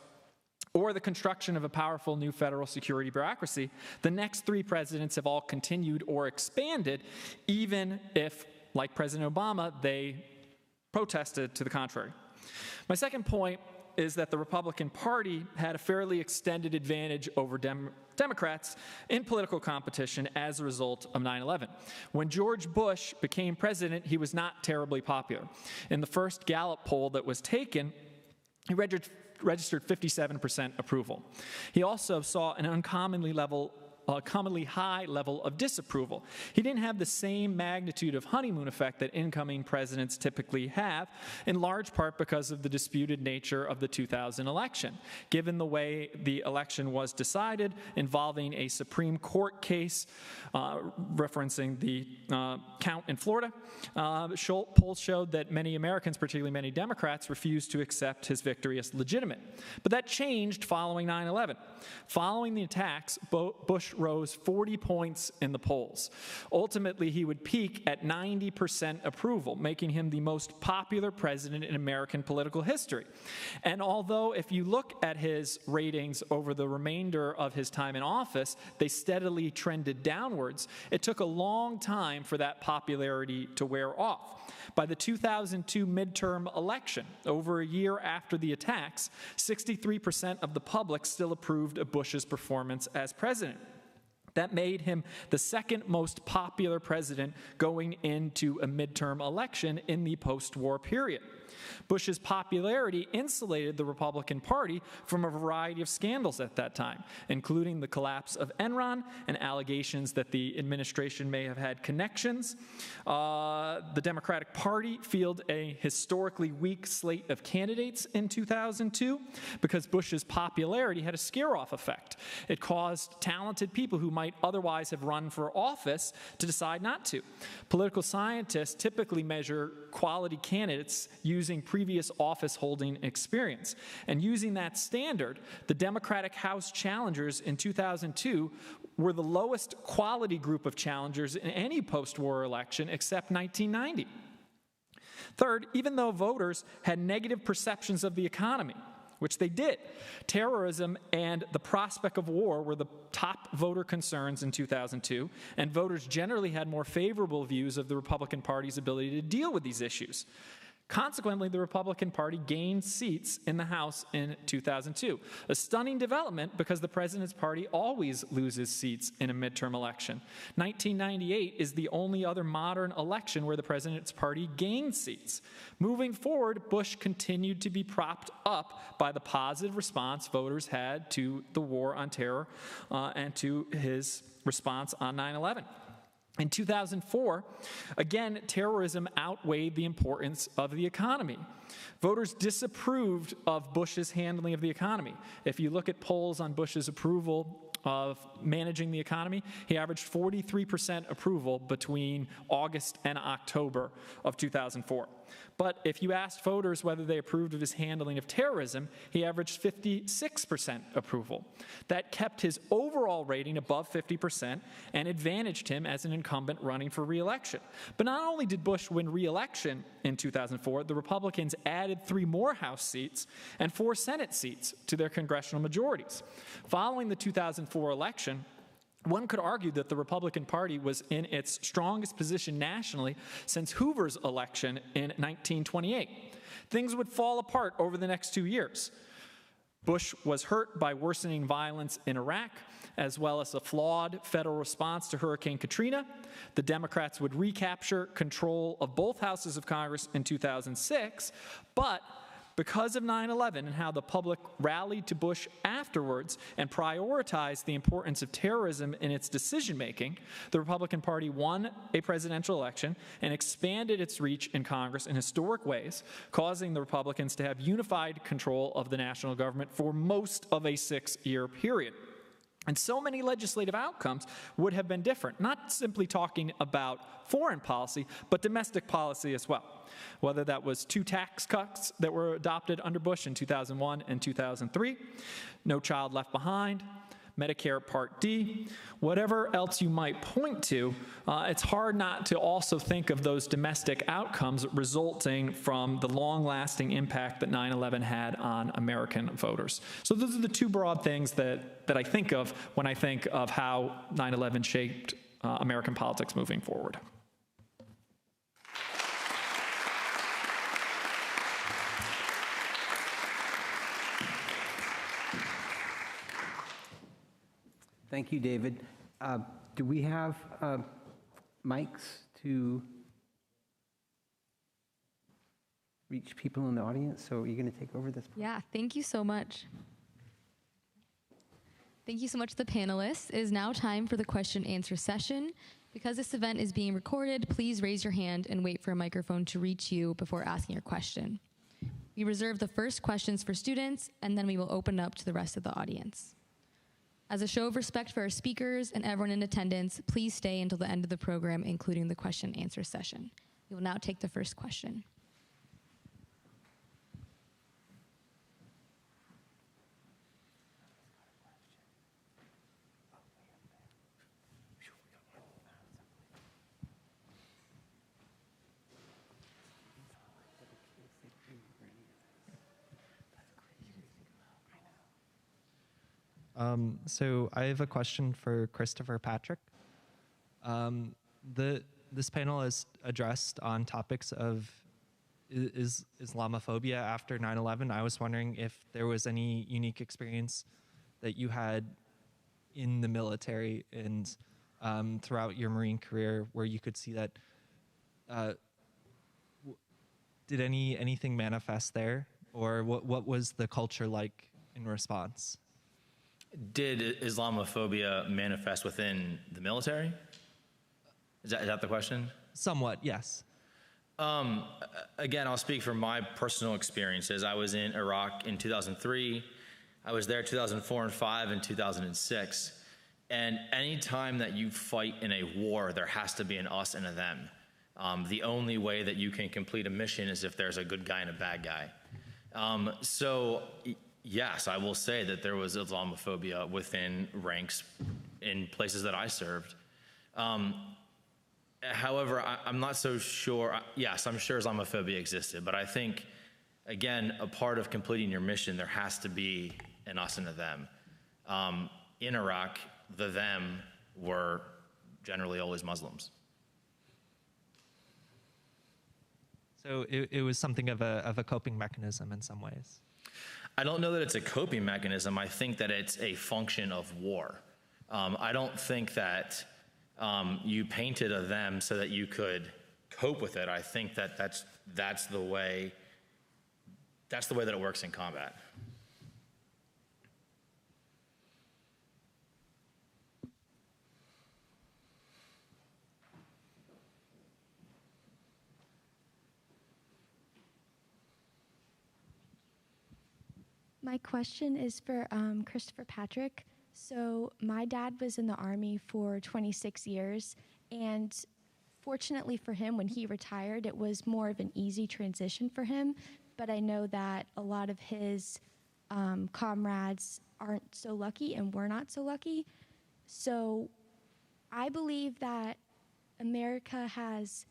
or the construction of a powerful new federal security bureaucracy, the next 3 presidents have all continued or expanded, even if, like President Obama, they protested to the contrary. My second point is that the Republican Party had a fairly extended advantage over Democrats in political competition as a result of 9/11. When George Bush became president, he was not terribly popular. In the first Gallup poll that was taken, he registered 57% approval. He also saw an uncommonly high level of disapproval. He didn't have the same magnitude of honeymoon effect that incoming presidents typically have, in large part because of the disputed nature of the 2000 election. Given the way the election was decided, involving a Supreme Court case referencing the count in Florida, polls showed that many Americans, particularly many Democrats, refused to accept his victory as legitimate. But that changed following 9/11. Following the attacks, Bush rose 40 points in the polls. Ultimately, he would peak at 90% approval, making him the most popular president in American political history. And although if you look at his ratings over the remainder of his time in office, they steadily trended downwards, it took a long time for that popularity to wear off. By the 2002 midterm election, over a year after the attacks, 63% of the public still approved of Bush's performance as president. That made him the second most popular president going into a midterm election in the post-war period. Bush's popularity insulated the Republican Party from a variety of scandals at that time, including the collapse of Enron and allegations that the administration may have had connections. The Democratic Party fielded a historically weak slate of candidates in 2002 because Bush's popularity had a scare-off effect. It caused talented people who might otherwise have run for office to decide not to. Political scientists typically measure quality candidates using previous office-holding experience. And using that standard, the Democratic House challengers in 2002 were the lowest quality group of challengers in any post-war election except 1990. Third, even though voters had negative perceptions of the economy, which they did, terrorism and the prospect of war were the top voter concerns in 2002, and voters generally had more favorable views of the Republican Party's ability to deal with these issues. Consequently, the Republican Party gained seats in the House in 2002, a stunning development because the president's party always loses seats in a midterm election. 1998 is the only other modern election where the president's party gained seats. Moving forward, Bush continued to be propped up by the positive response voters had to the war on terror and to his response on 9/11. In 2004, again, terrorism outweighed the importance of the economy. Voters disapproved of Bush's handling of the economy. If you look at polls on Bush's approval of managing the economy, he averaged 43% approval between August and October of 2004. But if you asked voters whether they approved of his handling of terrorism, he averaged 56% approval. That kept his overall rating above 50% and advantaged him as an incumbent running for re-election. But not only did Bush win re-election in 2004, the Republicans added 3 more House seats and 4 Senate seats to their congressional majorities. Following the 2004 election, one could argue that the Republican Party was in its strongest position nationally since Hoover's election in 1928. Things would fall apart over the next 2 years. Bush was hurt by worsening violence in Iraq, as well as a flawed federal response to Hurricane Katrina. The Democrats would recapture control of both houses of Congress in 2006, but because of 9/11 and how the public rallied to Bush afterwards and prioritized the importance of terrorism in its decision-making, the Republican Party won a presidential election and expanded its reach in Congress in historic ways, causing the Republicans to have unified control of the national government for most of a 6-year period. And so many legislative outcomes would have been different, not simply talking about foreign policy, but domestic policy as well. Whether that was 2 tax cuts that were adopted under Bush in 2001 and 2003, No Child Left Behind, Medicare Part D, whatever else you might point to, it's hard not to also think of those domestic outcomes resulting from the long-lasting impact that 9/11 had on American voters. So those are the 2 broad things that I think of when I think of how 9/11 shaped American politics moving forward. Thank you, David. Do we have mics to reach people in the audience? So are you going to take over this? Yeah, thank you so much. Thank you so much to the panelists. It is now time for the question and answer session. Because this event is being recorded, please raise your hand and wait for a microphone to reach you before asking your question. We reserve the first questions for students, and then we will open up to the rest of the audience. As a show of respect for our speakers and everyone in attendance, please stay until the end of the program, including the question and answer session. We will now take the first question. So I have a question for Christopher Patrick. This panel is addressed on topics of Islamophobia after 9/11. I was wondering if there was any unique experience that you had in the military and throughout your Marine career where you could see that. Did anything manifest there, or what was the culture like in response? Did Islamophobia manifest within the military? Is that the question? Somewhat, yes. Again, I'll speak from my personal experiences. I was in Iraq in 2003. I was there 2004 and 5 and 2006. And any time that you fight in a war, there has to be an us and a them. The only way that you can complete a mission is if there's a good guy and a bad guy. Yes, I will say that there was Islamophobia within ranks in places that I served. However, I'm not so sure. Yes, I'm sure Islamophobia existed, but I think, again, a part of completing your mission, there has to be an us and a them. In Iraq, the them were generally always Muslims. So it was something of a coping mechanism in some ways. I don't know that it's a coping mechanism. I think that it's a function of war. I don't think that you painted a them so that you could cope with it. I think that that's the way that it works in combat. My question is for Christopher Patrick. So my dad was in the Army for 26 years, and fortunately for him, when he retired, it was more of an easy transition for him. But I know that a lot of his comrades aren't so lucky, and we're not so lucky. So I believe that America has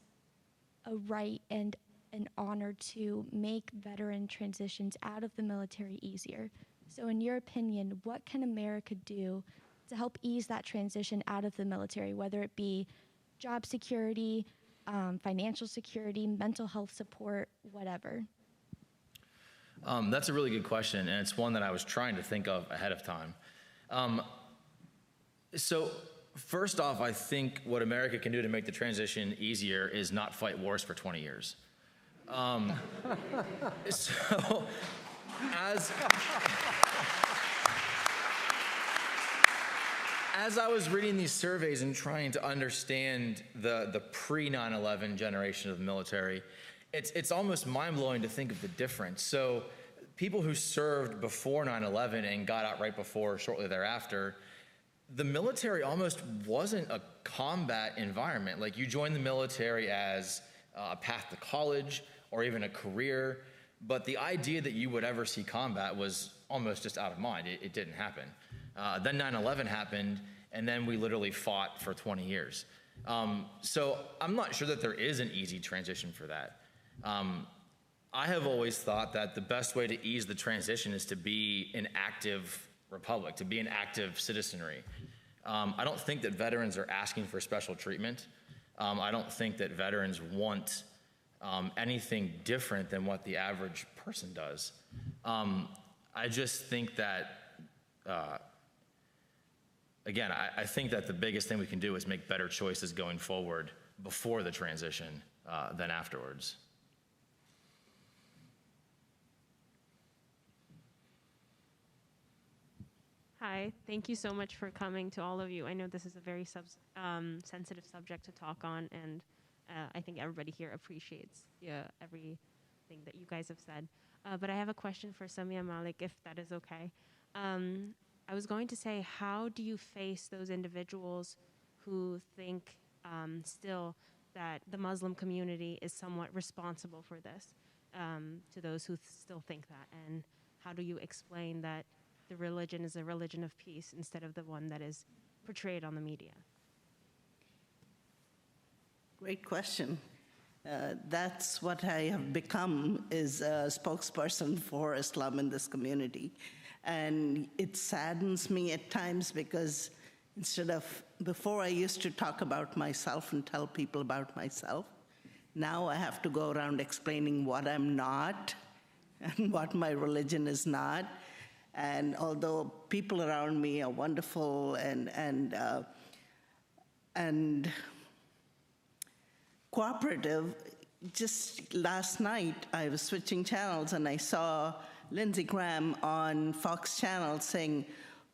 a right and an honor to make veteran transitions out of the military easier. So in your opinion, what can America do to help ease that transition out of the military, whether it be job security, financial security, mental health support, whatever? That's a really good question, and it's one that I was trying to think of ahead of time. So first off, I think what America can do to make the transition easier is not fight wars for 20 years. So as I was reading these surveys and trying to understand the pre-9/11 generation of the military, it's almost mind-blowing to think of the difference. So people who served before 9/11 and got out right before or shortly thereafter, the military almost wasn't a combat environment. Like, you joined the military as a path to college or even a career, but the idea that you would ever see combat was almost just out of mind. It didn't happen. Then 9/11 happened, and then we literally fought for 20 years. So I'm not sure that there is an easy transition for that. I have always thought that the best way to ease the transition is to be an active republic, to be an active citizenry. I don't think that veterans are asking for special treatment. I don't think that veterans want anything different than what the average person does. I just think that again, I think that the biggest thing we can do is make better choices going forward before the transition than afterwards. Hi, thank you so much for coming, to all of you. I know this is a very sensitive subject to talk on, and I think everybody here appreciates everything that you guys have said. But I have a question for Samia, Malik, if that is okay. I was going to say, how do you face those individuals who think still that the Muslim community is somewhat responsible for this, to those who still think that? And how do you explain that the religion is a religion of peace instead of the one that is portrayed on the media? Great question. That's what I have become, is a spokesperson for Islam in this community. And it saddens me at times because before I used to talk about myself and tell people about myself, now I have to go around explaining what I'm not and what my religion is not. And although people around me are wonderful and cooperative, just last night I was switching channels and I saw Lindsey Graham on Fox Channel saying,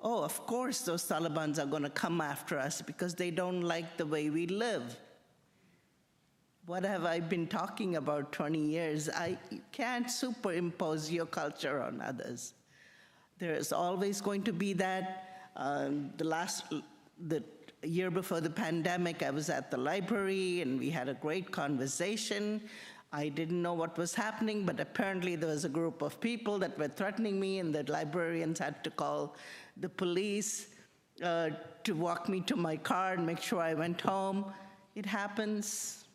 oh, of course those Talibans are going to come after us because they don't like the way we live. What have I been talking about 20 years? You can't superimpose your culture on others. There is always going to be that. The year before the pandemic, I was at the library and we had a great conversation. I didn't know what was happening, but apparently there was a group of people that were threatening me, and the librarians had to call the police to walk me to my car and make sure I went home. It happens,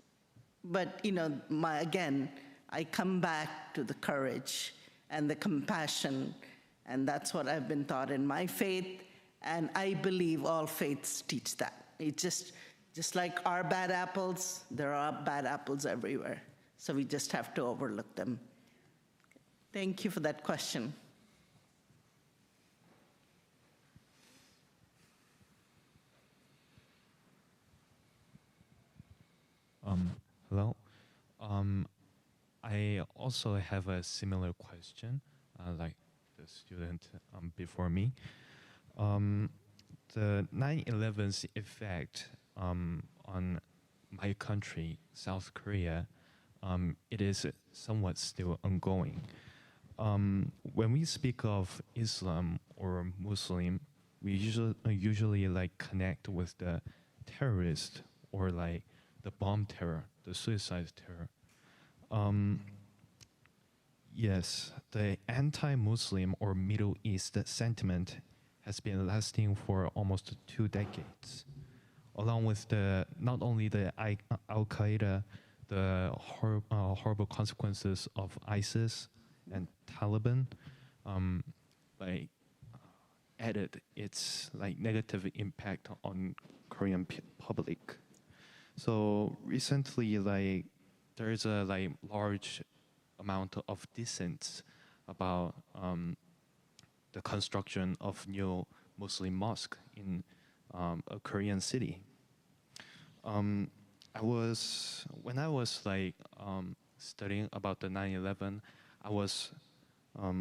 but again, I come back to the courage and the compassion, and that's what I've been taught in my faith, and I believe all faiths teach that. It's just like our bad apples, there are bad apples everywhere, so we just have to overlook them. Thank you for that question. Hello. I also have a similar question, like the student before me. The 9/11's effect on my country, South Korea, it is somewhat still ongoing. When we speak of Islam or Muslim, we usually like connect with the terrorist or like the bomb terror, the suicide terror. Yes, the anti-Muslim or Middle East sentiment has been lasting for almost 2 decades, along with not only the Al-Qaeda, the horrible consequences of ISIS and Taliban, added its negative impact on Korean public. So recently, there is a large amount of dissent about the construction of new Muslim mosque in a Korean city. When I was studying about the 9/11, I was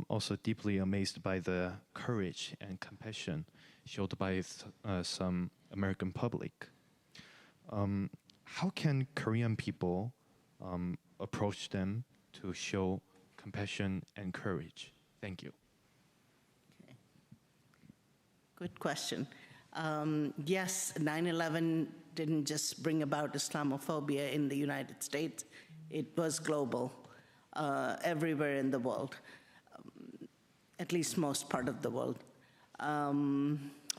also deeply amazed by the courage and compassion showed by some American public. How can Korean people approach them to show compassion and courage? Thank you. Okay. Good question. Yes, 9/11 didn't just bring about Islamophobia in the United States. It was global, everywhere in the world, at least most part of the world.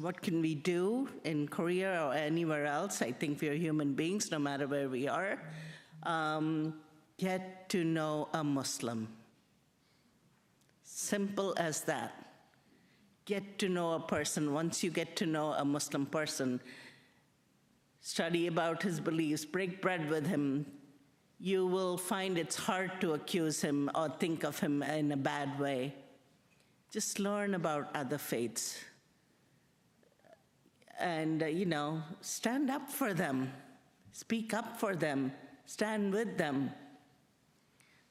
What can we do in Korea or anywhere else? I think we are human beings, no matter where we are. Get to know a Muslim. Simple as that. Get to know a person. Once you get to know a Muslim person, study about his beliefs, break bread with him, you will find it's hard to accuse him or think of him in a bad way. Just learn about other faiths. and, stand up for them, speak up for them, stand with them.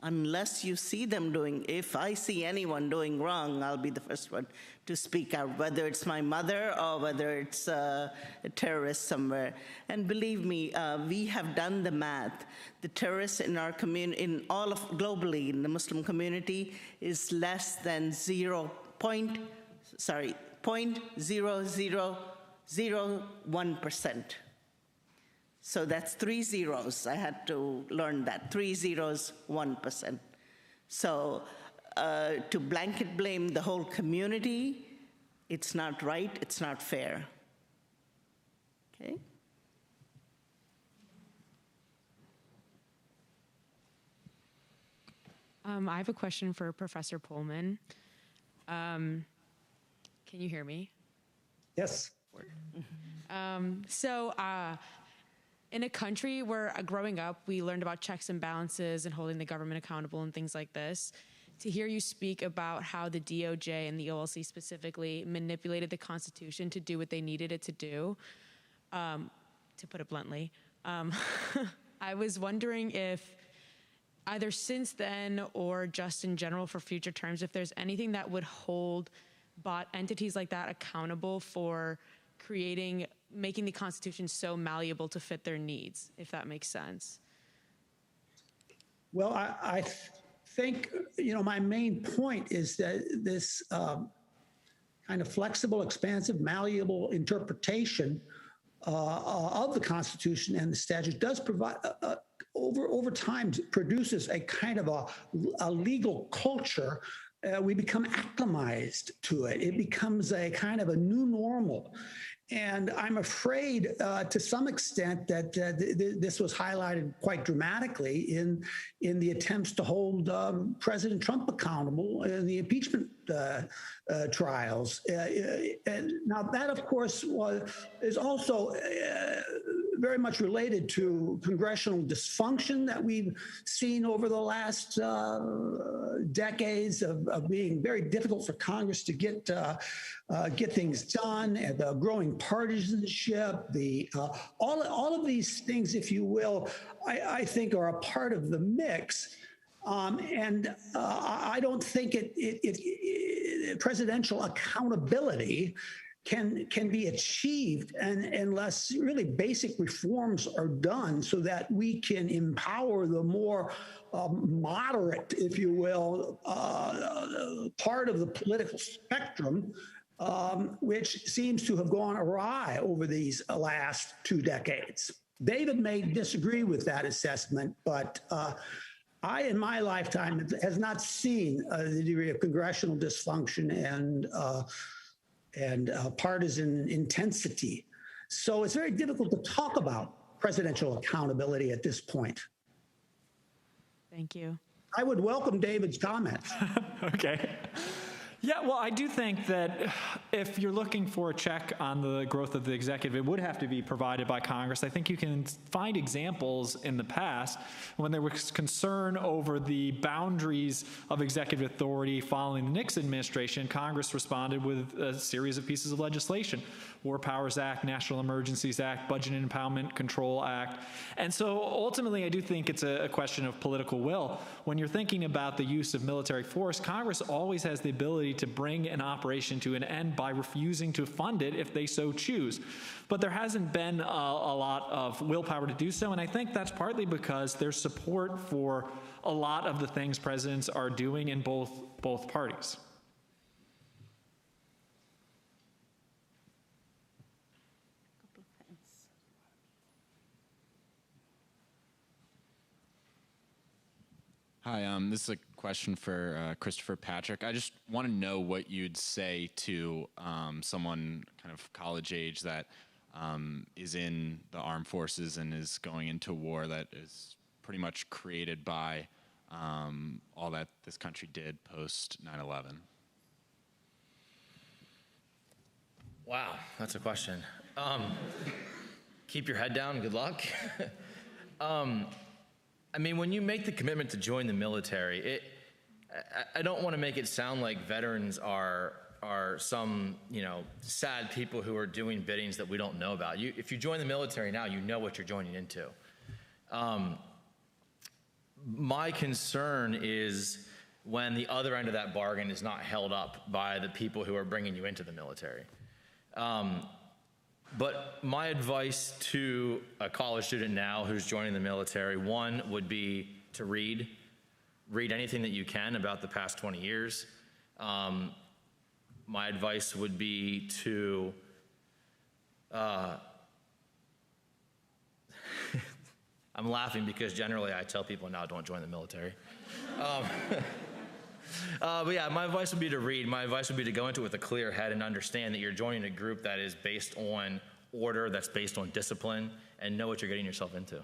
Unless you see them if I see anyone doing wrong, I'll be the first one to speak out, whether it's my mother or whether it's a terrorist somewhere. And believe me, we have done the math. The terrorists in our community, globally, in the Muslim community, is less than 0.0001%. So that's 3 zeros. I had to learn that. 3 zeros, 1%. So to blanket blame the whole community, it's not right, it's not fair. Okay? I have a question for Professor Pohlman. Can you hear me? Yes. In a country where growing up, we learned about checks and balances and holding the government accountable and things like this, to hear you speak about how the DOJ and the OLC specifically manipulated the Constitution to do what they needed it to do, to put it bluntly, I was wondering if either since then or just in general for future terms, if there's anything that would hold entities like that accountable for making the Constitution so malleable to fit their needs, if that makes sense. Well, I think, my main point is that this kind of flexible, expansive, malleable interpretation of the Constitution and the statute does provide, over time, produces a kind of a legal culture. We become acclimatized to it. It becomes a kind of a new normal. And I'm afraid to some extent that this was highlighted quite dramatically in the attempts to hold President Trump accountable in the impeachment trials. And now that, of course, is also very much related to congressional dysfunction that we've seen over the last decades of being very difficult for Congress to get things done, and the growing partisanship, all of these things, if you will, I think are a part of the mix. I don't think presidential accountability can be achieved unless really basic reforms are done so that we can empower the more moderate, if you will, part of the political spectrum, which seems to have gone awry over these last 2 decades. David may disagree with that assessment, but I, in my lifetime, has not seen the degree of congressional dysfunction and partisan intensity. So it's very difficult to talk about presidential accountability at this point. Thank you. I would welcome David's comments. Okay. Yeah, well, I do think that if you're looking for a check on the growth of the executive, it would have to be provided by Congress. I think you can find examples in the past when there was concern over the boundaries of executive authority following the Nixon administration. Congress responded with a series of pieces of legislation: War Powers Act, National Emergencies Act, Budget and Impoundment Control Act. And so ultimately, I do think it's a question of political will. When you're thinking about the use of military force, Congress always has the ability to bring an operation to an end by refusing to fund it if they so choose. But there hasn't been a lot of willpower to do so, and I think that's partly because there's support for a lot of the things presidents are doing in both parties. Hi, this is a question for Christopher Patrick. I just want to know what you'd say to someone kind of college age that is in the armed forces and is going into war that is pretty much created by all that this country did post 9/11. Wow, that's a question. Keep your head down. Good luck. I mean, when you make the commitment to join the military, I don't want to make it sound like veterans are are some, sad people who are doing biddings that we don't know about. If you join the military now, you know what you're joining into. My concern is when the other end of that bargain is not held up by the people who are bringing you into the military. But my advice to a college student now who's joining the military, one would be to read anything that you can about the past 20 years. My advice would be to I'm laughing because generally I tell people now don't join the military. But yeah, my advice would be to read. My advice would be to go into it with a clear head and understand that you're joining a group that is based on order, that's based on discipline, and know what you're getting yourself into.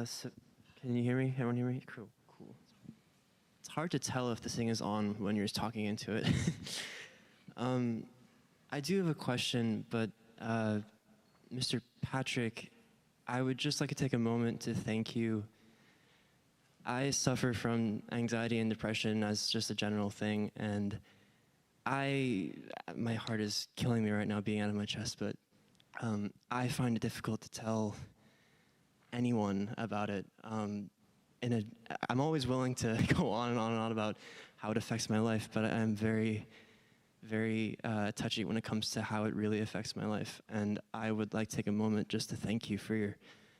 So can you hear me? Everyone hear me? Cool. It's hard to tell if this thing is on when you're just talking into it. I do have a question, but Mr. Patrick, I would just like to take a moment to thank you. I suffer from anxiety and depression as just a general thing, and my heart is killing me right now being out of my chest, but I find it difficult to tell anyone about it. I'm always willing to go on and on and on about how it affects my life, but I'm very, very touchy when it comes to how it really affects my life. And I would like to take a moment just to thank you for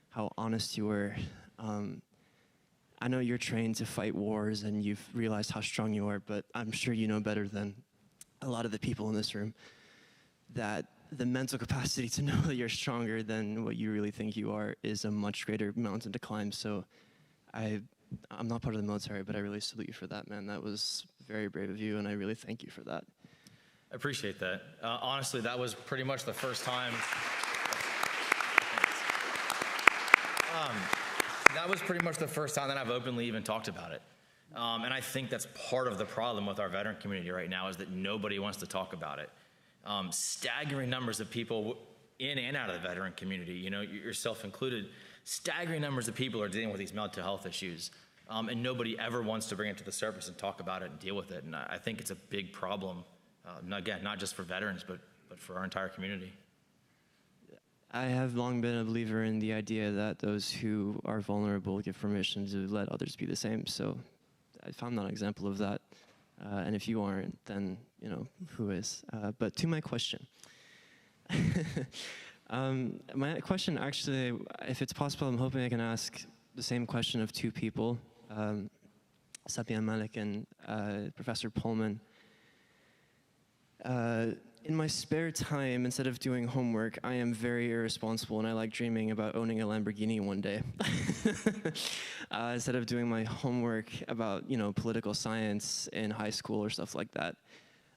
how honest you were. I know you're trained to fight wars and you've realized how strong you are, but I'm sure you know better than a lot of the people in this room that the mental capacity to know that you're stronger than what you really think you are is a much greater mountain to climb. So I'm not part of the military, but I really salute you for that, man. That was very brave of you, and I really thank you for that. I appreciate that. Honestly, that was pretty much the first time. That was pretty much the first time that I've openly even talked about it. And I think that's part of the problem with our veteran community right now is that nobody wants to talk about it. Staggering numbers of people in and out of the veteran community, yourself included, staggering numbers of people are dealing with these mental health issues. And nobody ever wants to bring it to the surface and talk about it and deal with it. And I think it's a big problem, again, not just for veterans, but for our entire community. I have long been a believer in the idea that those who are vulnerable give permission to let others be the same. So if I'm not an example of that, and if you aren't, then, who is? But to my question. My question, actually, if it's possible, I'm hoping I can ask the same question of two people, Samia and Malik and Professor Pohlman. In my spare time, instead of doing homework, I am very irresponsible and I like dreaming about owning a Lamborghini one day. Instead of doing my homework about, political science in high school or stuff like that.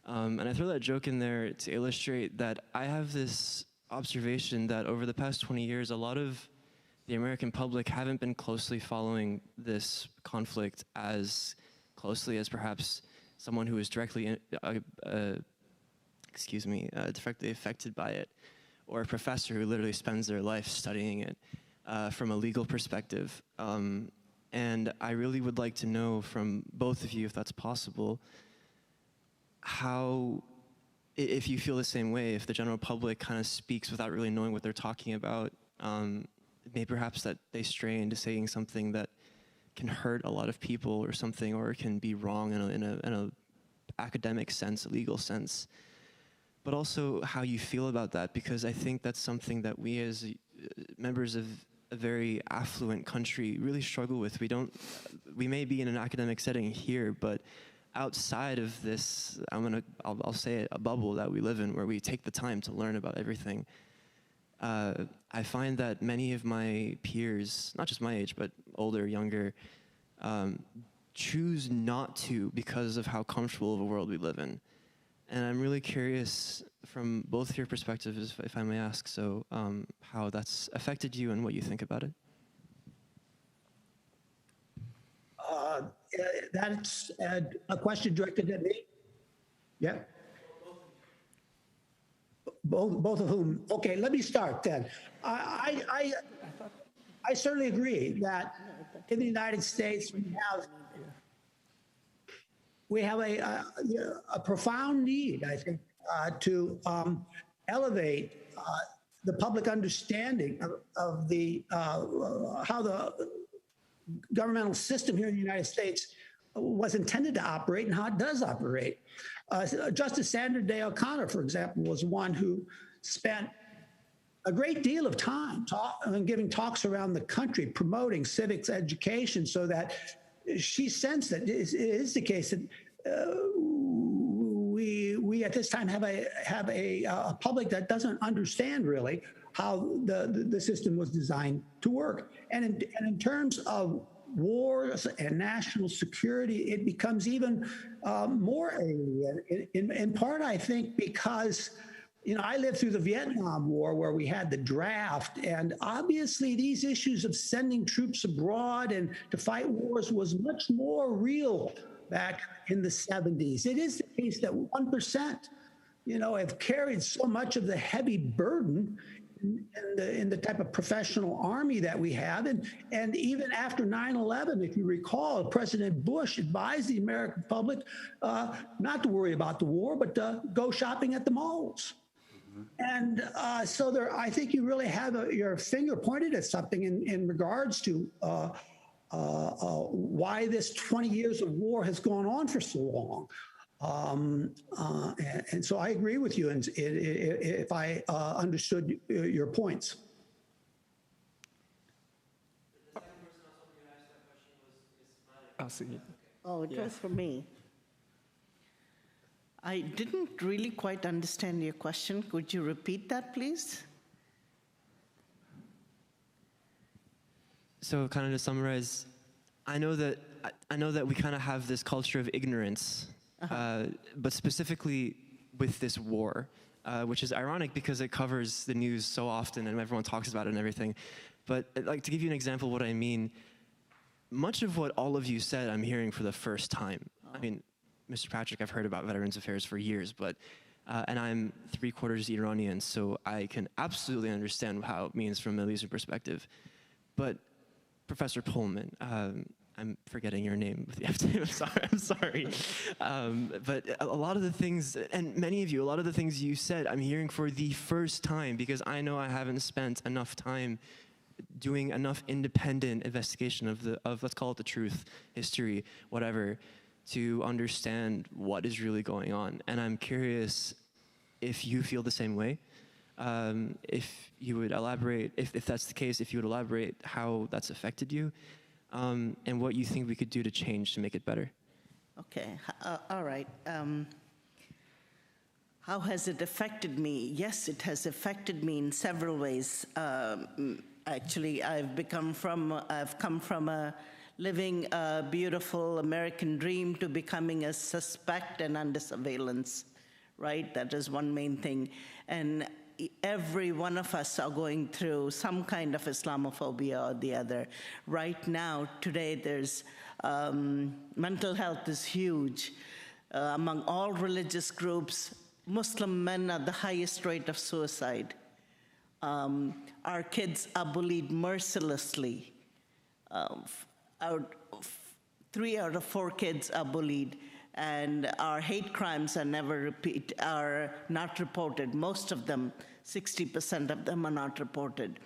And I throw that joke in there to illustrate that I have this observation that over the past 20 years, a lot of the American public haven't been closely following this conflict as closely as perhaps someone who is directly directly affected by it, or a professor who literally spends their life studying it from a legal perspective. And I really would like to know from both of you, if that's possible, how, if you feel the same way, if the general public kind of speaks without really knowing what they're talking about, maybe perhaps that they stray into saying something that can hurt a lot of people or something, or can be wrong in a academic sense, a legal sense. But also how you feel about that, because I think that's something that we as members of a very affluent country really struggle with. We may be in an academic setting here, but outside of this, I'll say it, a bubble that we live in where we take the time to learn about everything. I find that many of my peers, not just my age, but older, younger, choose not to because of how comfortable of a world we live in. And I'm really curious from both of your perspectives, if I may ask, how that's affected you and what you think about it. That's a question directed at me? Yeah? Both of whom? Okay, let me start then. I certainly agree that in the United States we have a profound need, I think, to elevate the public understanding of how the governmental system here in the United States was intended to operate and how it does operate. Justice Sandra Day O'Connor, for example, was one who spent a great deal of time giving talks around the country promoting civics education, so that she sensed that it is the case that we at this time have a public that doesn't understand really how the system was designed to work. And in terms of wars and national security, it becomes even more alien, in part, I think, because I lived through the Vietnam War where we had the draft, and obviously these issues of sending troops abroad and to fight wars was much more real back in the 70s. It is the case that 1%, have carried so much of the heavy burden in the type of professional army that we have. And even after 9/11, if you recall, President Bush advised the American public not to worry about the war, but to go shopping at the malls. And so I think you really have your finger pointed at something in regards to why this 20 years of war has gone on for so long. And so I agree with you, and if I understood your points. Oh, it was for me. I didn't really quite understand your question. Could you repeat that, please? So kind of to summarize, I know that we kind of have this culture of ignorance, but specifically with this war, which is ironic because it covers the news so often and everyone talks about it and everything. But like, to give you an example of what I mean, much of what all of you said, I'm hearing for the first time. I mean, Mr. Patrick, I've heard about Veterans Affairs for years, but and I'm 3/4 Iranian, so I can absolutely understand how it means from a Middle Eastern perspective. But Professor Pohlman, I'm forgetting your name with the F name. I'm sorry. But a lot of the things, and many of you, a lot of the things you said, I'm hearing for the first time, because I know I haven't spent enough time doing enough independent investigation of let's call it the truth, history, whatever, to understand what is really going on. And I'm curious if you feel the same way. If you would elaborate, if that's the case, if you would elaborate how that's affected you, and what you think we could do to change to make it better. Okay, all right. How has it affected me? Yes, it has affected me in several ways. Actually, I've come from a living a beautiful American dream to becoming a suspect and under surveillance, right? That is one main thing. And every one of us are going through some kind of Islamophobia or the other. Right now, today, there's mental health is huge. Among all religious groups, Muslim men are the highest rate of suicide. Our kids are bullied mercilessly. 3 out of 4 kids are bullied, and our hate crimes are not reported. Most of them, 60% of them, are not reported.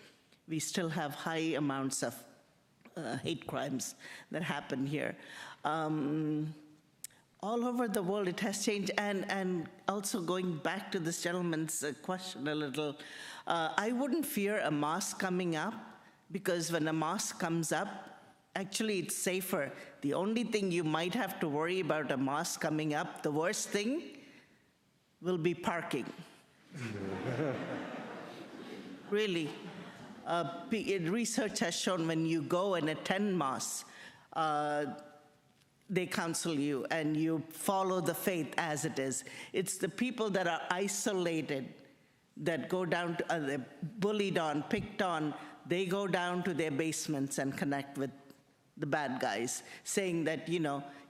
We still have high amounts of hate crimes that happen here. All over the world, it has changed. And also going back to this gentleman's question a little, I wouldn't fear a mosque coming up, because when a mosque comes up, actually it's safer. The only thing you might have to worry about a mosque coming up, the worst thing, will be parking. Really. Research has shown when you go and attend mosques, they counsel you and you follow the faith as it is. It's the people that are isolated, that go down to, they're bullied on, picked on, they go down to their basements and connect with the bad guys, saying that,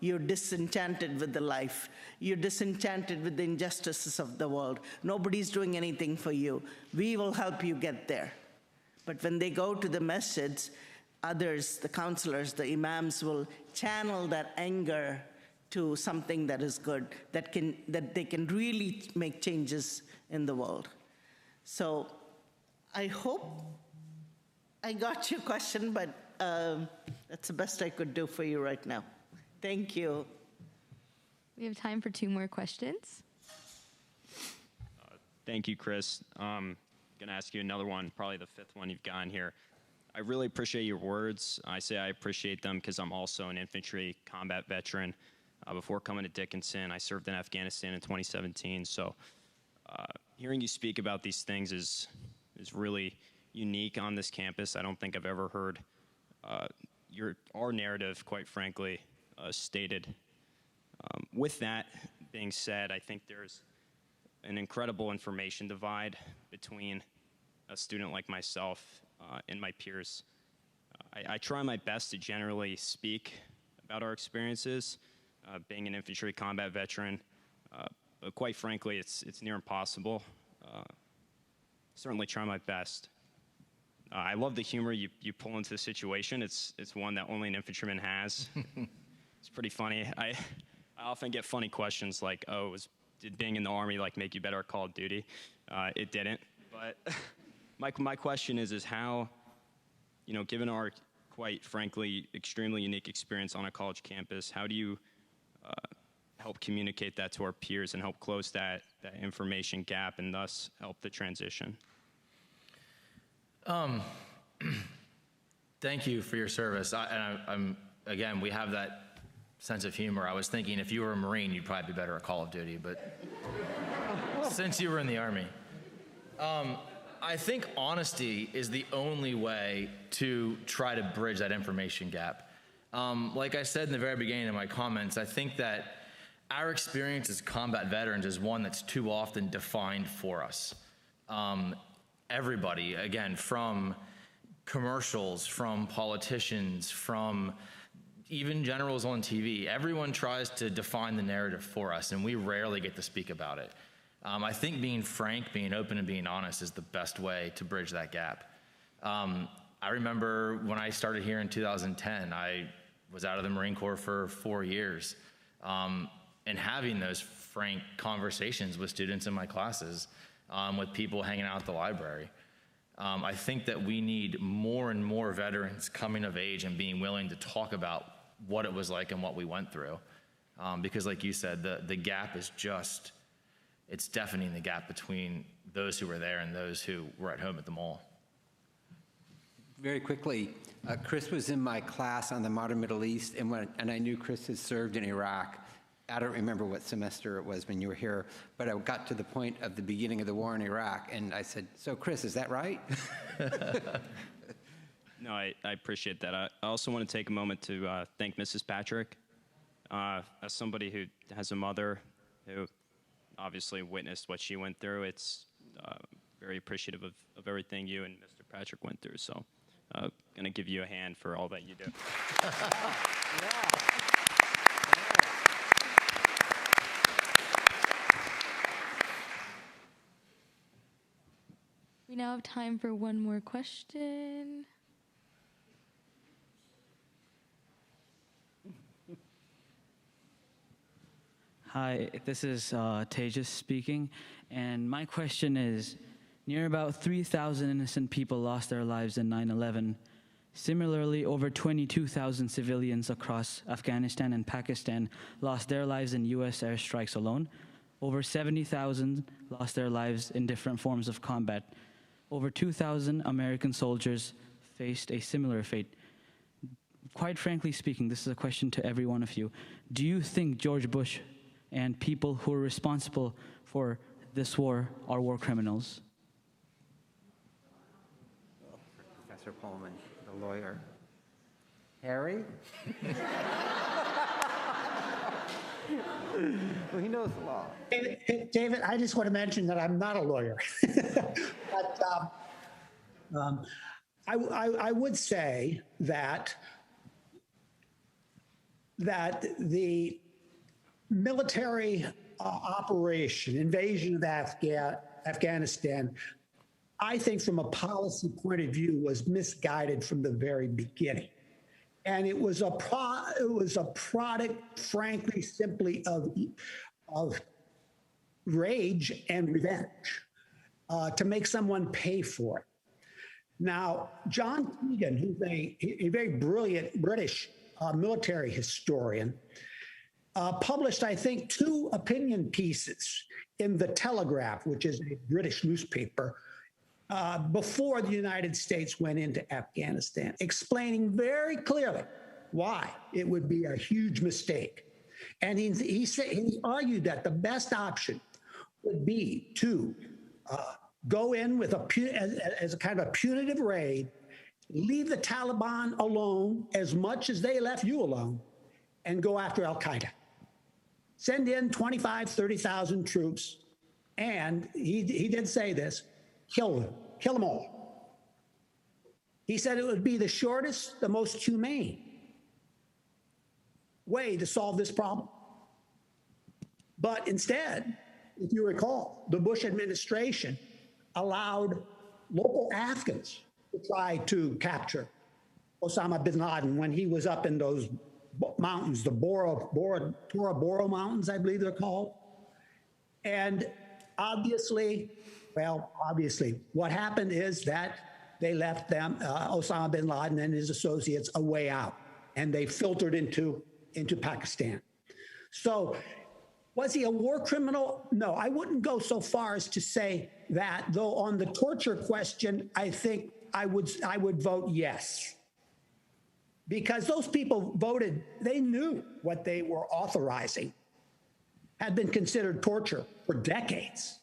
you're disenchanted with the life, you're disenchanted with the injustices of the world, nobody's doing anything for you, we will help you get there. But when they go to the masjids, others, the counselors, the imams will channel that anger to something that is good, that they can really make changes in the world. So I hope I got your question, but that's the best I could do for you right now. Thank you. We have time for 2 more questions. Thank you, Chris. I'm going to ask you another one, probably the 5th one you've gotten here. I really appreciate your words. I say I appreciate them because I'm also an infantry combat veteran. Before coming to Dickinson, I served in Afghanistan in 2017. So hearing you speak about these things is really unique on this campus. I don't think I've ever heard our narrative, quite frankly, stated. With that being said, I think there's an incredible information divide between a student like myself and my peers. I try my best to generally speak about our experiences, being an infantry combat veteran, but quite frankly, it's near impossible. Certainly try my best. I love the humor you pull into the situation. It's one that only an infantryman has. It's pretty funny. I often get funny questions like, "Oh, did being in the Army make you better at Call of Duty?" It didn't. But my question is how, given our quite frankly extremely unique experience on a college campus, how do you help communicate that to our peers and help close that information gap and thus help the transition? Thank you for your service. Again, we have that sense of humor. I was thinking if you were a Marine, you'd probably be better at Call of Duty, but since you were in the Army. I think honesty is the only way to try to bridge that information gap. Like I said in the very beginning of my comments, I think that our experience as combat veterans is one that's too often defined for us. Everybody, again, from commercials, from politicians, from even generals on TV, everyone tries to define the narrative for us, and we rarely get to speak about it. I think being frank, being open, and being honest is the best way to bridge that gap. I remember when I started here in 2010, I was out of the Marine Corps for 4 years, and having those frank conversations with students in my classes, with people hanging out at the library. I think that we need more and more veterans coming of age and being willing to talk about what it was like and what we went through. Because like you said, the gap is just, it's deafening, the gap between those who were there and those who were at home at the mall. Very quickly, Chris was in my class on the modern Middle East, and I knew Chris had served in Iraq. I don't remember what semester it was when you were here, but I got to the point of the beginning of the war in Iraq, and I said, "So, Chris, is that right?" No, I appreciate that. I also want to take a moment to thank Mrs. Patrick. As somebody who has a mother who obviously witnessed what she went through, it's very appreciative of everything you and Mr. Patrick went through. So I'm going to give you a hand for all that you do. We now have time for one more question. Hi, this is Tejas speaking, and my question is, near about 3,000 innocent people lost their lives in 9/11. Similarly, over 22,000 civilians across Afghanistan and Pakistan lost their lives in U.S. airstrikes alone. Over 70,000 lost their lives in different forms of combat. Over 2,000 American soldiers faced a similar fate. Quite frankly speaking, this is a question to every one of you. Do you think George Bush and people who are responsible for this war are war criminals? Professor Pohlman, the lawyer. Harry? Well, he knows the law. David, I just want to mention that I'm not a lawyer. But I would say that that the military operation, invasion of Afghanistan, I think from a policy point of view was misguided from the very beginning. And it was a product, frankly, simply of rage and revenge to make someone pay for it. Now, John Keegan, who's a very brilliant British military historian, published, I think, 2 opinion pieces in The Telegraph, which is a British newspaper, before the United States went into Afghanistan, explaining very clearly why it would be a huge mistake. And he argued that the best option would be to go in with as a kind of a punitive raid, leave the Taliban alone as much as they left you alone, and go after al-Qaeda. Send in 25, 30,000 troops, and he did say this, kill them all. He said it would be the shortest, the most humane way to solve this problem. But instead, if you recall, the Bush administration allowed local Afghans to try to capture Osama bin Laden when he was up in those mountains, the Tora Bora Mountains, I believe they're called. And obviously, what happened is that they left them, Osama bin Laden and his associates, a way out, and they filtered into Pakistan. So was he a war criminal? No, I wouldn't go so far as to say that, though on the torture question, I think I would vote yes. Because those people voted, they knew what they were authorizing had been considered torture for decades,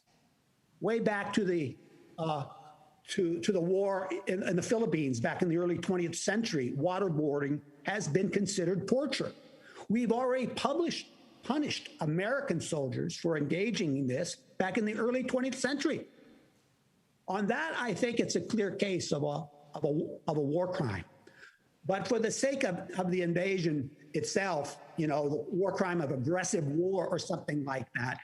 way back to the war in the Philippines back in the early 20th century. Waterboarding has been considered torture. We've already punished American soldiers for engaging in this back in the early 20th century. On that, I think it's a clear case of a war crime. But for the sake of the invasion itself, the war crime of aggressive war or something like that,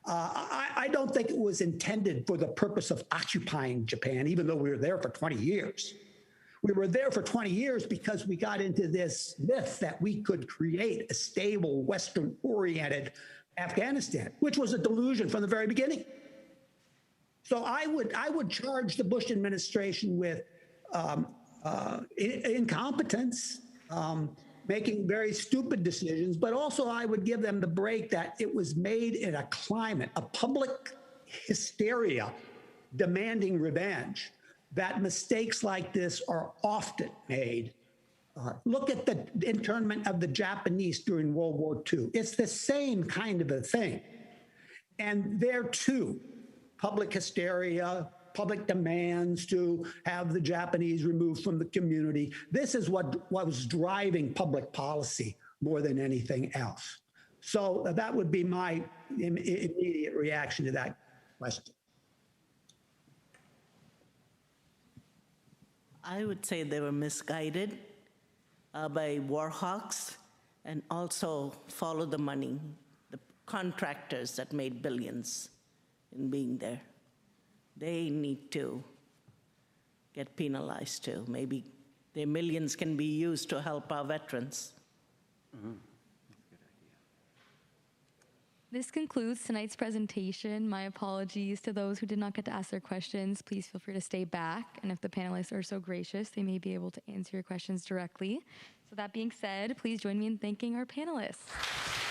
I don't think it was intended for the purpose of occupying Japan, even though we were there for 20 years. We were there for 20 years because we got into this myth that we could create a stable, Western-oriented Afghanistan, which was a delusion from the very beginning. So I would charge the Bush administration with incompetence, making very stupid decisions, but also I would give them the break that it was made in a climate, a public hysteria demanding revenge, that mistakes like this are often made. Look at the internment of the Japanese during World War II. It's the same kind of a thing. And there too, public hysteria, public demands to have the Japanese removed from the community. This is what was driving public policy more than anything else. So that would be my immediate reaction to that question. I would say they were misguided by war hawks, and also follow the money, the contractors that made billions in being there. They need to get penalized too. Maybe their millions can be used to help our veterans. Mm-hmm. This concludes tonight's presentation. My apologies to those who did not get to ask their questions. Please feel free to stay back, and if the panelists are so gracious, they may be able to answer your questions directly. So that being said, please join me in thanking our panelists.